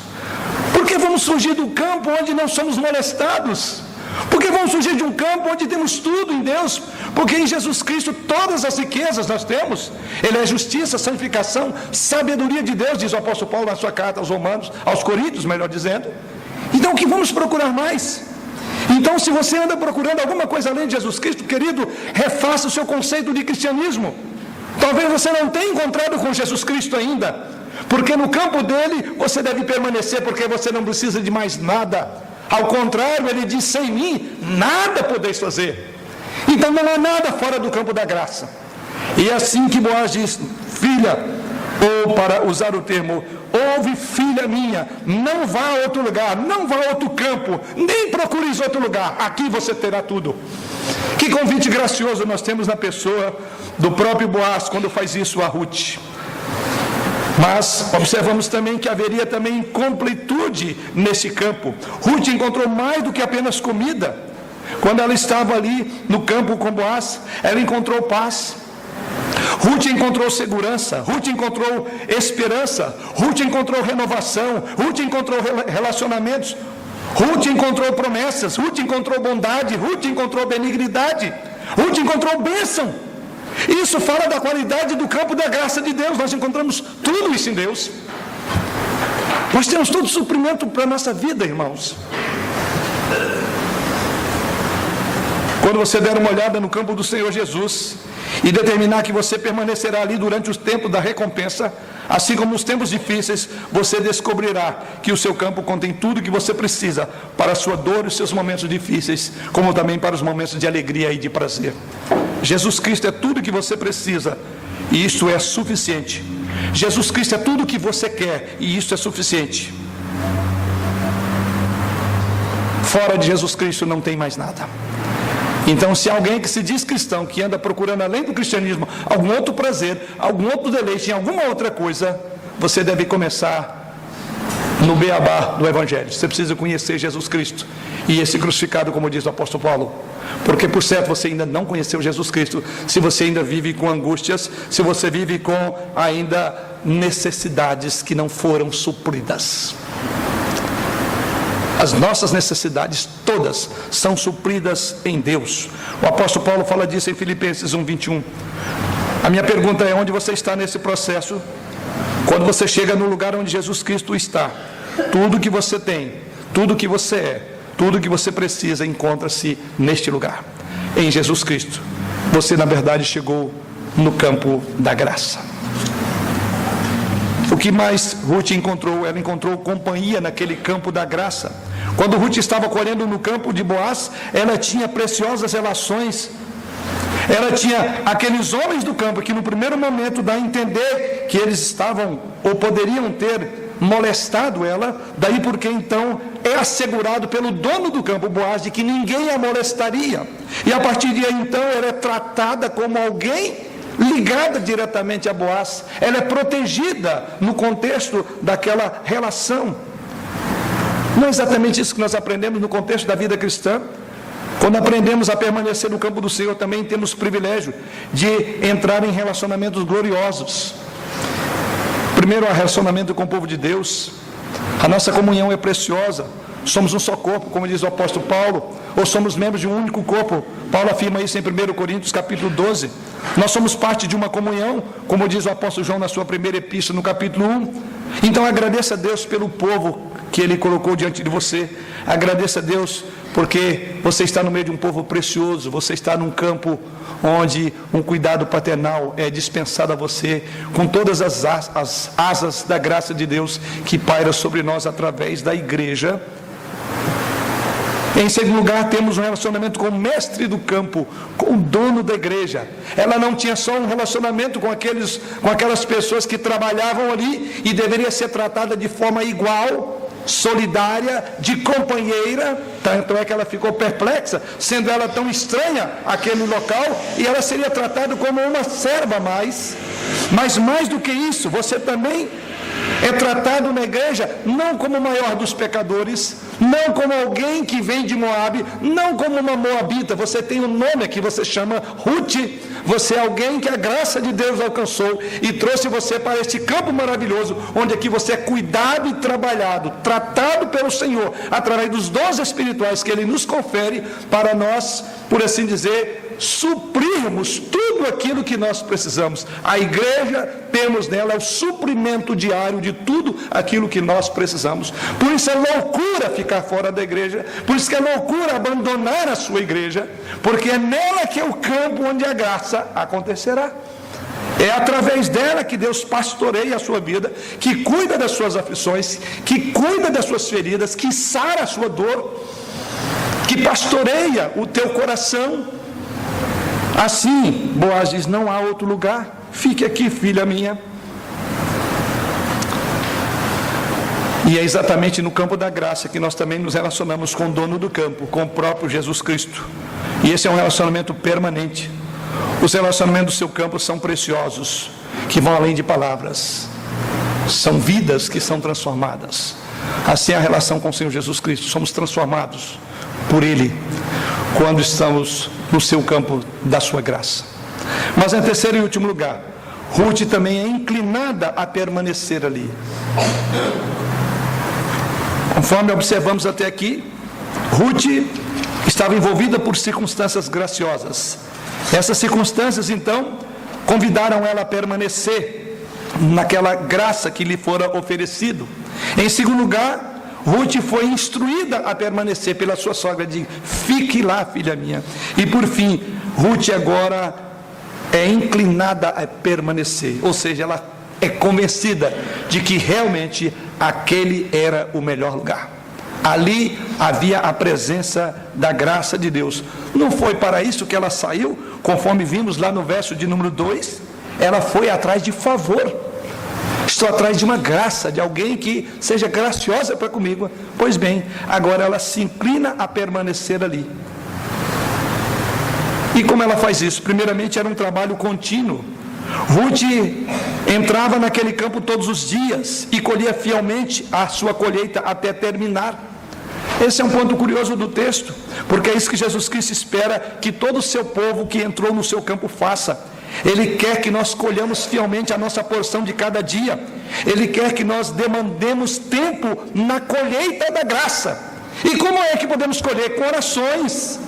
Por que vamos fugir do campo onde não somos molestados? Porque vamos fugir de um campo onde temos tudo em Deus? Porque em Jesus Cristo todas as riquezas nós temos. Ele é justiça, santificação, sabedoria de Deus, diz o apóstolo Paulo na sua carta aos Romanos, aos Coríntios, melhor dizendo. Então o que vamos procurar mais? Então, se você anda procurando alguma coisa além de Jesus Cristo, querido, refaça o seu conceito de cristianismo. Talvez você não tenha encontrado com Jesus Cristo ainda, porque no campo dele você deve permanecer, porque você não precisa de mais nada. Ao contrário, ele diz: sem mim nada podeis fazer. Então não há nada fora do campo da graça. E é assim que Boaz diz: filha, ou para usar o termo, ouve, filha minha, não vá a outro lugar, não vá a outro campo, nem procures outro lugar, aqui você terá tudo. Que convite gracioso nós temos na pessoa do próprio Boaz quando faz isso a Ruth. Mas observamos também que haveria também completude nesse campo. Ruth encontrou mais do que apenas comida. Quando ela estava ali no campo com Boaz, ela encontrou paz. Ruth encontrou segurança, Ruth encontrou esperança, Ruth encontrou renovação, Ruth encontrou relacionamentos, Ruth encontrou promessas, Ruth encontrou bondade, Ruth encontrou benignidade, Ruth encontrou bênção. Isso fala da qualidade do campo da graça de Deus. Nós encontramos tudo isso em Deus. Nós temos todo suprimento para a nossa vida, irmãos. Quando você der uma olhada no campo do Senhor Jesus e determinar que você permanecerá ali durante os tempos da recompensa, assim como os tempos difíceis, você descobrirá que o seu campo contém tudo que você precisa para a sua dor e os seus momentos difíceis, como também para os momentos de alegria e de prazer. Jesus Cristo é tudo que você precisa, e isso é suficiente. Jesus Cristo é tudo que você quer, e isso é suficiente. Fora de Jesus Cristo não tem mais nada. Então, se alguém que se diz cristão, que anda procurando além do cristianismo algum outro prazer, algum outro deleite em alguma outra coisa, você deve começar no beabá do Evangelho. Você precisa conhecer Jesus Cristo e esse crucificado, como diz o apóstolo Paulo. Porque, por certo, você ainda não conheceu Jesus Cristo, se você ainda vive com angústias, se você vive com ainda necessidades que não foram supridas. As nossas necessidades todas são supridas em Deus. O apóstolo Paulo fala disso em Filipenses 1:21. A minha pergunta é: onde você está nesse processo? Quando você chega no lugar onde Jesus Cristo está, tudo que você tem, tudo que você é, tudo que você precisa encontra-se neste lugar, em Jesus Cristo. Você, na verdade, chegou no campo da graça. O que mais Ruth encontrou? Ela encontrou companhia naquele campo da graça. Quando Ruth estava colhendo no campo de Boaz, ela tinha preciosas relações. Ela tinha aqueles homens do campo que no primeiro momento dá a entender que eles estavam ou poderiam ter molestado ela, daí porque então é assegurado pelo dono do campo, Boaz, de que ninguém a molestaria. E a partir de aí então ela é tratada como alguém ligada diretamente a Boaz. Ela é protegida no contexto daquela relação. Não é exatamente isso que nós aprendemos no contexto da vida cristã? Quando aprendemos a permanecer no campo do Senhor, também temos o privilégio de entrar em relacionamentos gloriosos. Primeiro, o relacionamento com o povo de Deus. A nossa comunhão é preciosa. Somos um só corpo, como diz o apóstolo Paulo, ou somos membros de um único corpo. Paulo afirma isso em 1 Coríntios capítulo 12. Nós somos parte de uma comunhão, como diz o apóstolo João na sua primeira epístola, no capítulo 1. Então agradeça a Deus pelo povo que Ele colocou diante de você. Agradeça a Deus porque você está no meio de um povo precioso. Você está num campo onde um cuidado paternal é dispensado a você, com todas as asas da graça de Deus que paira sobre nós através da igreja. Em segundo lugar, temos um relacionamento com o mestre do campo, com o dono da igreja. Ela não tinha só um relacionamento com aquelas pessoas que trabalhavam ali e deveria ser tratada de forma igual, solidária, de companheira. Tanto é que ela ficou perplexa, sendo ela tão estranha àquele local, e ela seria tratada como uma serva a mais. Mas mais do que isso, você também é tratado na igreja não como o maior dos pecadores, não como alguém que vem de Moabe, não como uma moabita. Você tem um nome aqui, você chama Ruth. Você é alguém que a graça de Deus alcançou e trouxe você para este campo maravilhoso, onde aqui você é cuidado e trabalhado, tratado pelo Senhor, através dos dons espirituais que Ele nos confere, para nós, por assim dizer, suprirmos tudo aquilo que nós precisamos. A igreja, temos nela o suprimento diário de tudo aquilo que nós precisamos. Por isso é loucura ficar fora da igreja, por isso que é loucura abandonar a sua igreja, porque é nela que é o campo onde a graça acontecerá. É através dela que Deus pastoreia a sua vida, que cuida das suas aflições, que cuida das suas feridas, que sara a sua dor, que pastoreia o teu coração. Assim, Boaz diz: não há outro lugar, fique aqui, filha minha. E é exatamente no campo da graça que nós também nos relacionamos com o dono do campo, com o próprio Jesus Cristo. E esse é um relacionamento permanente. Os relacionamentos do seu campo são preciosos, que vão além de palavras. São vidas que são transformadas. Assim é a relação com o Senhor Jesus Cristo. Somos transformados por Ele quando estamos no seu campo da sua graça. Mas em terceiro e último lugar, Ruth também é inclinada a permanecer ali. Conforme observamos até aqui, Ruth estava envolvida por circunstâncias graciosas. Essas circunstâncias então convidaram ela a permanecer naquela graça que lhe fora oferecido. Em segundo lugar, Ruth foi instruída a permanecer pela sua sogra, de fique lá, filha minha. E por fim, Ruth agora é inclinada a permanecer, ou seja, ela é convencida de que realmente aquele era o melhor lugar. Ali havia a presença da graça de Deus. Não foi para isso que ela saiu, conforme vimos lá no verso de número 2, ela foi atrás de favor. Estou atrás de uma graça, de alguém que seja graciosa para comigo. Pois bem, agora ela se inclina a permanecer ali. E como ela faz isso? Primeiramente, era um trabalho contínuo. Ruth entrava naquele campo todos os dias e colhia fielmente a sua colheita até terminar. Esse é um ponto curioso do texto, porque é isso que Jesus Cristo espera que todo o seu povo que entrou no seu campo faça. Ele quer que nós colhamos fielmente a nossa porção de cada dia. Ele quer que nós demandemos tempo na colheita da graça. E como é que podemos colher? Com orações,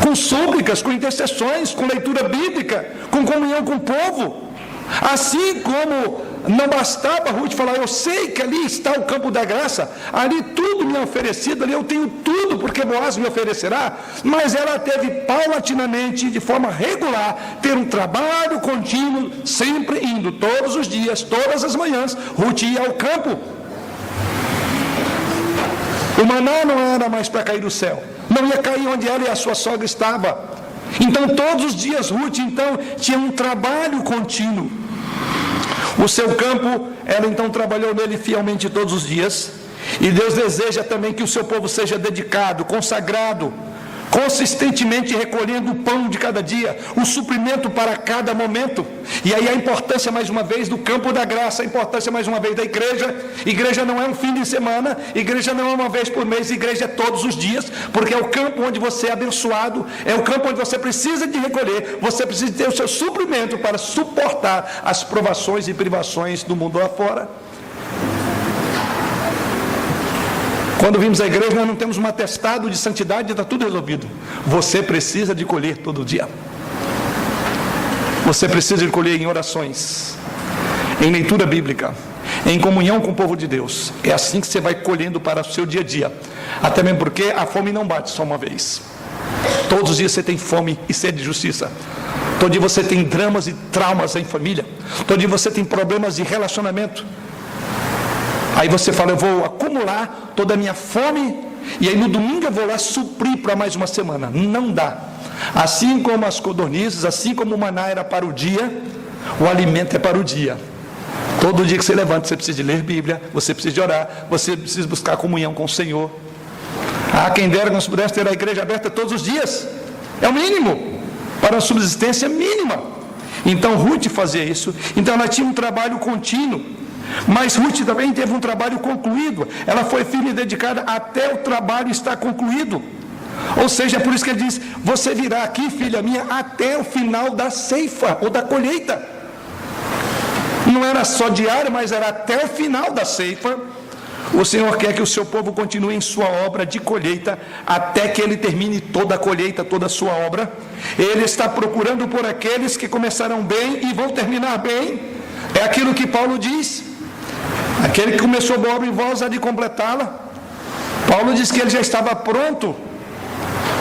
com súplicas, com intercessões, com leitura bíblica, com comunhão com o povo. Assim como não bastava Ruth falar, eu sei que ali está o campo da graça, ali tudo me é oferecido, ali eu tenho tudo, porque Boaz me oferecerá, mas ela teve paulatinamente, de forma regular, ter um trabalho contínuo, sempre indo, todos os dias, todas as manhãs, Ruth ia ao campo. O maná não era mais para cair do céu, não ia cair onde ela e a sua sogra estavam. Então todos os dias Ruth tinha um trabalho contínuo. O seu campo, ela então trabalhou nele fielmente todos os dias. E Deus deseja também que o seu povo seja dedicado, consagrado, consistentemente recolhendo o pão de cada dia, o suprimento para cada momento. E aí a importância mais uma vez do campo da graça, a importância mais uma vez da igreja. Igreja não é um fim de semana, igreja não é uma vez por mês, igreja é todos os dias, porque é o campo onde você é abençoado, é o campo onde você precisa de recolher, você precisa ter o seu suprimento para suportar as provações e privações do mundo lá fora. Quando vimos a igreja, nós não temos um atestado de santidade e está tudo resolvido. Você precisa de colher todo dia. Você precisa de colher em orações, em leitura bíblica, em comunhão com o povo de Deus. É assim que você vai colhendo para o seu dia a dia. Até mesmo porque a fome não bate só uma vez. Todos os dias você tem fome e sede de justiça. Todo dia você tem dramas e traumas em família. Todo dia você tem problemas de relacionamento. Aí você fala, eu vou acumular toda a minha fome, e aí no domingo eu vou lá suprir para mais uma semana. Não dá. Assim como as codornizes, assim como o maná era para o dia, o alimento é para o dia. Todo dia que você levanta, você precisa de ler Bíblia, você precisa de orar, você precisa buscar comunhão com o Senhor. Quem dera que nós pudéssemos ter a igreja aberta todos os dias. É o mínimo, para a subsistência mínima. Então Ruth fazia isso. Então ela tinha um trabalho contínuo. Mas Ruth também teve um trabalho concluído. Ela foi firme e dedicada até o trabalho estar concluído. Ou seja, é por isso que ele diz, você virá aqui, filha minha, até o final da ceifa ou da colheita. Não era só diário, mas era até o final da ceifa. O Senhor quer que o seu povo continue em sua obra de colheita, até que ele termine toda a colheita, toda a sua obra. Ele está procurando por aqueles que começarão bem e vão terminar bem. É aquilo que Paulo diz. Aquele que começou a boa obra em vós há de completá-la. Paulo diz que ele já estava pronto,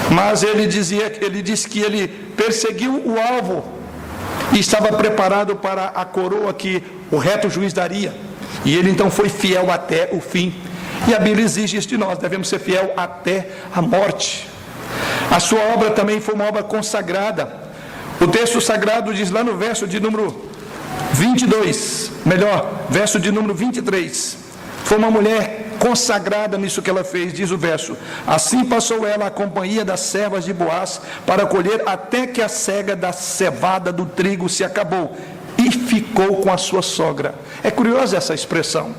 mas ele disse que ele perseguiu o alvo e estava preparado para a coroa que o reto juiz daria. E ele então foi fiel até o fim. E a Bíblia exige isso de nós, devemos ser fiel até a morte. A sua obra também foi uma obra consagrada. O texto sagrado diz lá no verso de número 22, verso de número 23, foi uma mulher consagrada nisso que ela fez, diz o verso, assim passou ela a companhia das servas de Boaz para colher até que a cega da cevada do trigo se acabou e ficou com a sua sogra. É curiosa essa expressão,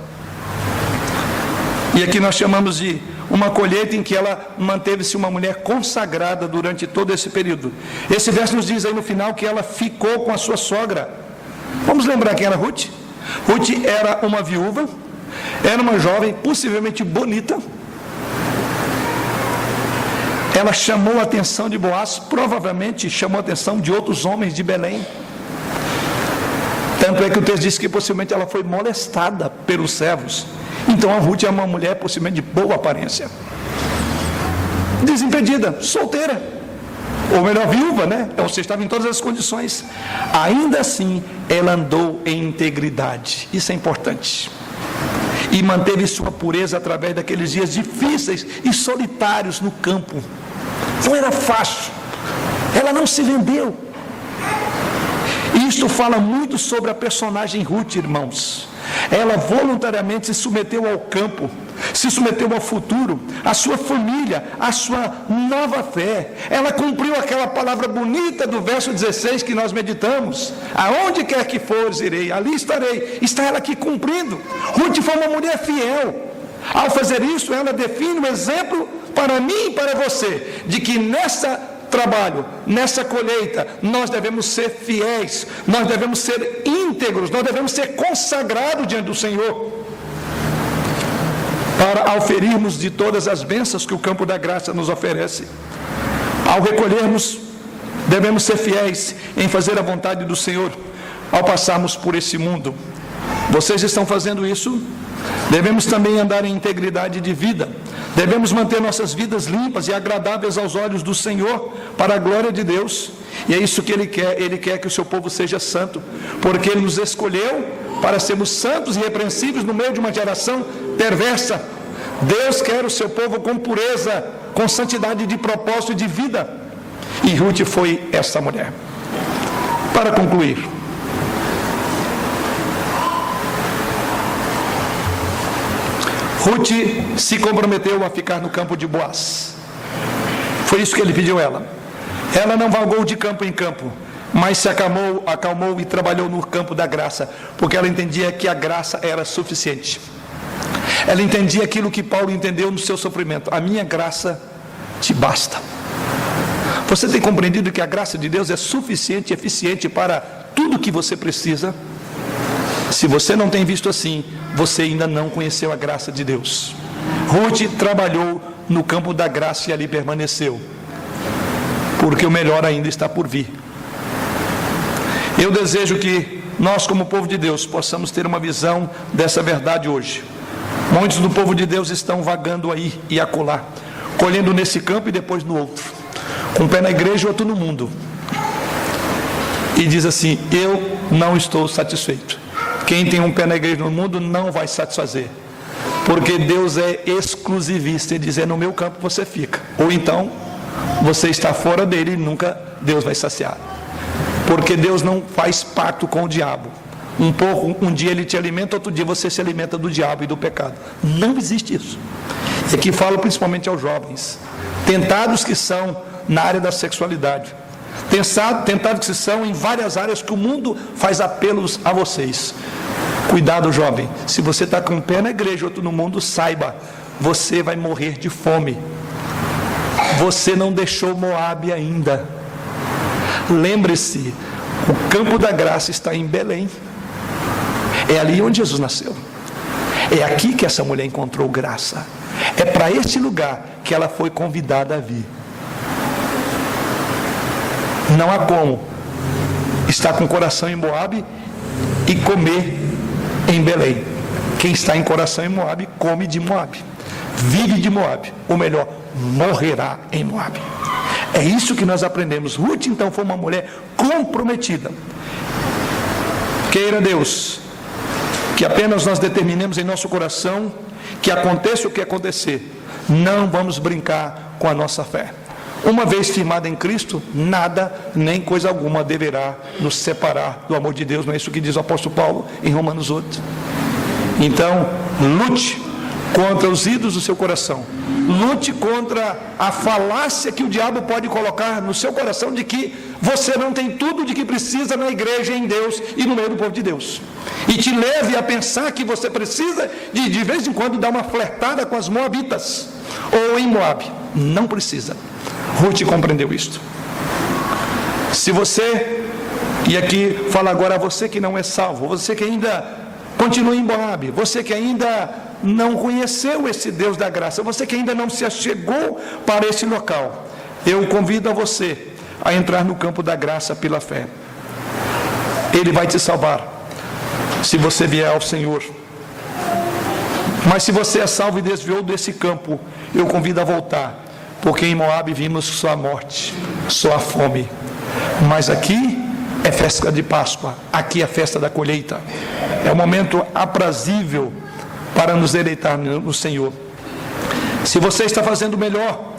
e aqui nós chamamos de uma colheita em que ela manteve-se uma mulher consagrada durante todo esse período. Esse verso nos diz aí no final que ela ficou com a sua sogra. Vamos lembrar quem era Ruth? Ruth era uma viúva, era uma jovem possivelmente bonita. Ela chamou a atenção de Boaz, provavelmente chamou a atenção de outros homens de Belém. Tanto é que o texto diz que possivelmente ela foi molestada pelos servos. Então a Ruth é uma mulher possivelmente de boa aparência, desimpedida, solteira, ou melhor, viúva, né? Ou seja, estava em todas as condições. Ainda assim, ela andou em integridade. Isso é importante. E manteve sua pureza através daqueles dias difíceis e solitários no campo. Não era fácil. Ela não se vendeu. Isto fala muito sobre a personagem Ruth, irmãos. Ela voluntariamente se submeteu ao campo, se submeteu ao futuro, à sua família, à sua nova fé. Ela cumpriu aquela palavra bonita do verso 16 que nós meditamos: aonde quer que fores, irei, ali estarei. Está ela aqui cumprindo. Ruth foi uma mulher fiel. Ao fazer isso, ela define um exemplo para mim e para você, de que nessa trabalho, nessa colheita, nós devemos ser fiéis, nós devemos ser íntegros, nós devemos ser consagrados diante do Senhor, para auferirmos de todas as bênçãos que o campo da graça nos oferece. Ao recolhermos, devemos ser fiéis em fazer a vontade do Senhor, ao passarmos por esse mundo. Vocês estão fazendo isso? Devemos também andar em integridade de vida. Devemos manter nossas vidas limpas e agradáveis aos olhos do Senhor, para a glória de Deus. E é isso que Ele quer. Ele quer que o seu povo seja santo, porque Ele nos escolheu para sermos santos e irrepreensíveis no meio de uma geração perversa. Deus quer o seu povo com pureza, com santidade de propósito e de vida. E Ruth foi essa mulher. Para concluir, Ruth se comprometeu a ficar no campo de Boaz. Foi isso que ele pediu ela. Ela não vagou de campo em campo, mas se acalmou e trabalhou no campo da graça, porque ela entendia que a graça era suficiente. Ela entendia aquilo que Paulo entendeu no seu sofrimento: a minha graça te basta. Você tem compreendido que a graça de Deus é suficiente e eficiente para tudo que você precisa? Se você não tem visto assim, você ainda não conheceu a graça de Deus. Ruth trabalhou no campo da graça e ali permaneceu, porque o melhor ainda está por vir. Eu desejo que nós, como povo de Deus, possamos ter uma visão dessa verdade hoje. Muitos do povo de Deus estão vagando aí e acolá, colhendo nesse campo e depois no outro, com um pé na igreja e outro no mundo, e diz assim: eu não estou satisfeito. Quem tem um pé na igreja no mundo não vai satisfazer, porque Deus é exclusivista e diz: no meu campo você fica, ou então você está fora dele e nunca Deus vai saciar, porque Deus não faz pacto com o diabo. Um dia ele te alimenta, outro dia você se alimenta do diabo e do pecado. Não existe isso. E aqui falo principalmente aos jovens, tentados que são na área da sexualidade, tentados que são em várias áreas que o mundo faz apelos a vocês. Cuidado, jovem, se você está com um pé na igreja e outro no mundo, saiba, você vai morrer de fome. Você não deixou Moabe ainda. Lembre-se, o campo da graça está em Belém. É ali onde Jesus nasceu. É aqui que essa mulher encontrou graça. É para este lugar que ela foi convidada a vir. Não há como estar com o coração em Moabe e comer em Belém. Quem está em coração em Moabe, come de Moabe, vive de Moabe, ou melhor, morrerá em Moabe. É isso que nós aprendemos. Ruth então foi uma mulher comprometida. Queira Deus que apenas nós determinemos em nosso coração que aconteça o que acontecer, não vamos brincar com a nossa fé. Uma vez firmada em Cristo, nada, nem coisa alguma deverá nos separar do amor de Deus. Não é isso que diz o apóstolo Paulo em Romanos 8. Então, lute contra os ídolos do seu coração. Lute contra a falácia que o diabo pode colocar no seu coração de que você não tem tudo de que precisa na igreja, em Deus e no meio do povo de Deus. E te leve a pensar que você precisa de vez em quando dar uma flertada com as moabitas ou em Moabe. Não precisa. Ruth compreendeu isto. Se você, e aqui fala agora a você que não é salvo, você que ainda continua em Moabe, você que ainda não conheceu esse Deus da graça, você que ainda não se achegou para esse local, eu convido a você a entrar no campo da graça pela fé. Ele vai te salvar se você vier ao Senhor. Mas se você é salvo e desviou desse campo, eu convido a voltar, porque em Moabe vimos só a morte, só a fome. Mas aqui é festa de Páscoa, aqui é festa da colheita. É um momento aprazível para nos deleitar no Senhor. Se você está fazendo o melhor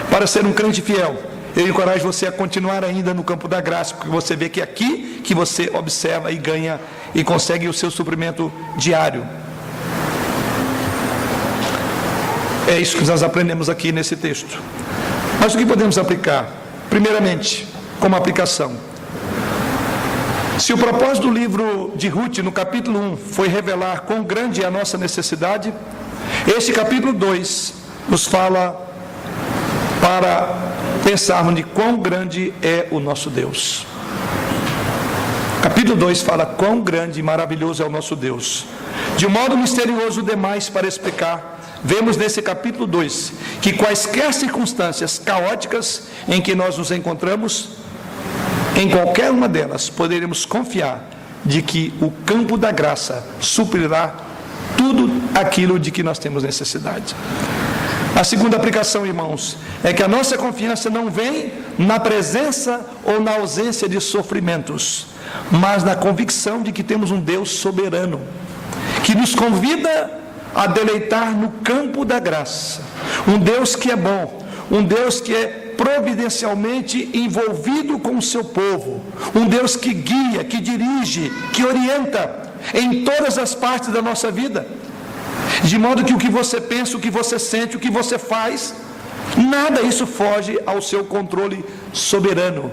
para ser um crente fiel, eu encorajo você a continuar ainda no campo da graça, porque você vê que aqui que você observa e ganha e consegue o seu suprimento diário. É isso que nós aprendemos aqui nesse texto. Mas o que podemos aplicar? Primeiramente, como aplicação, se o propósito do livro de Ruth, no capítulo 1, foi revelar quão grande é a nossa necessidade, este capítulo 2 nos fala para pensarmos de quão grande é o nosso Deus. Capítulo 2 fala quão grande e maravilhoso é o nosso Deus. De um modo misterioso demais para explicar, vemos nesse capítulo 2 que quaisquer circunstâncias caóticas em que nós nos encontramos, em qualquer uma delas, poderemos confiar de que o campo da graça suprirá tudo aquilo de que nós temos necessidade. A segunda aplicação, irmãos, é que a nossa confiança não vem na presença ou na ausência de sofrimentos, mas na convicção de que temos um Deus soberano, que nos convida a deleitar no campo da graça. Um Deus que é bom, um Deus que é providencialmente envolvido com o seu povo, um Deus que guia, que dirige, que orienta em todas as partes da nossa vida, de modo que o que você pensa, o que você sente, o que você faz, nada isso foge ao seu controle soberano.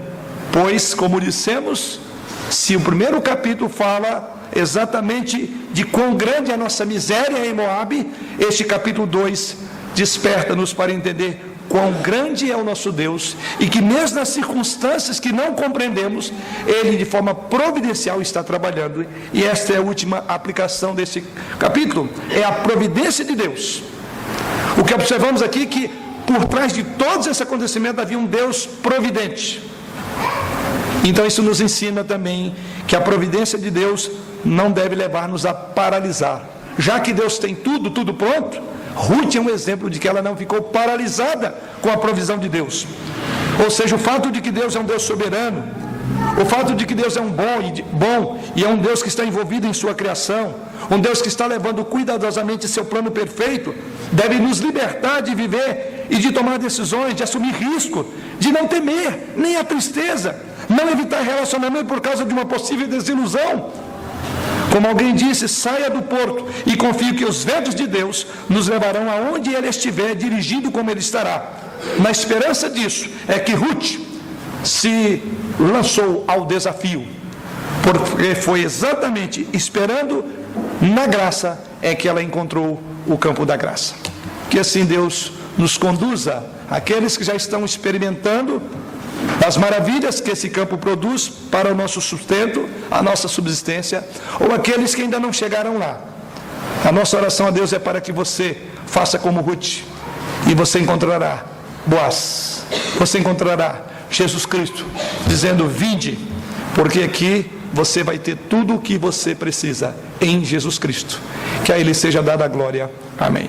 Pois, como dissemos, se o primeiro capítulo fala exatamente de quão grande é a nossa miséria em Moabe, este capítulo 2 desperta-nos para entender quão grande é o nosso Deus e que mesmo nas circunstâncias que não compreendemos, Ele de forma providencial está trabalhando. E esta é a última aplicação desse capítulo, é a providência de Deus. O que observamos aqui é que por trás de todos esses acontecimentos havia um Deus providente. Então isso nos ensina também que a providência de Deus não deve levar-nos a paralisar. Já que Deus tem tudo pronto, Ruth é um exemplo de que ela não ficou paralisada com a provisão de Deus. Ou seja, o fato de que Deus é um Deus soberano, o fato de que Deus é um bom e é um Deus que está envolvido em sua criação, um Deus que está levando cuidadosamente seu plano perfeito, deve nos libertar de viver e de tomar decisões, de assumir risco, de não temer nem a tristeza, não evitar relacionamento por causa de uma possível desilusão. Como alguém disse, saia do porto e confie que os ventos de Deus nos levarão aonde Ele estiver, dirigindo como Ele estará. Na esperança disso é que Ruth se lançou ao desafio, porque foi exatamente esperando na graça é que ela encontrou o campo da graça. Que assim Deus nos conduza, aqueles que já estão experimentando as maravilhas que esse campo produz para o nosso sustento, a nossa subsistência, ou aqueles que ainda não chegaram lá. A nossa oração a Deus é para que você faça como Ruth, e você encontrará Boaz, você encontrará Jesus Cristo, dizendo: vinde, porque aqui você vai ter tudo o que você precisa em Jesus Cristo. Que a Ele seja dada a glória. Amém.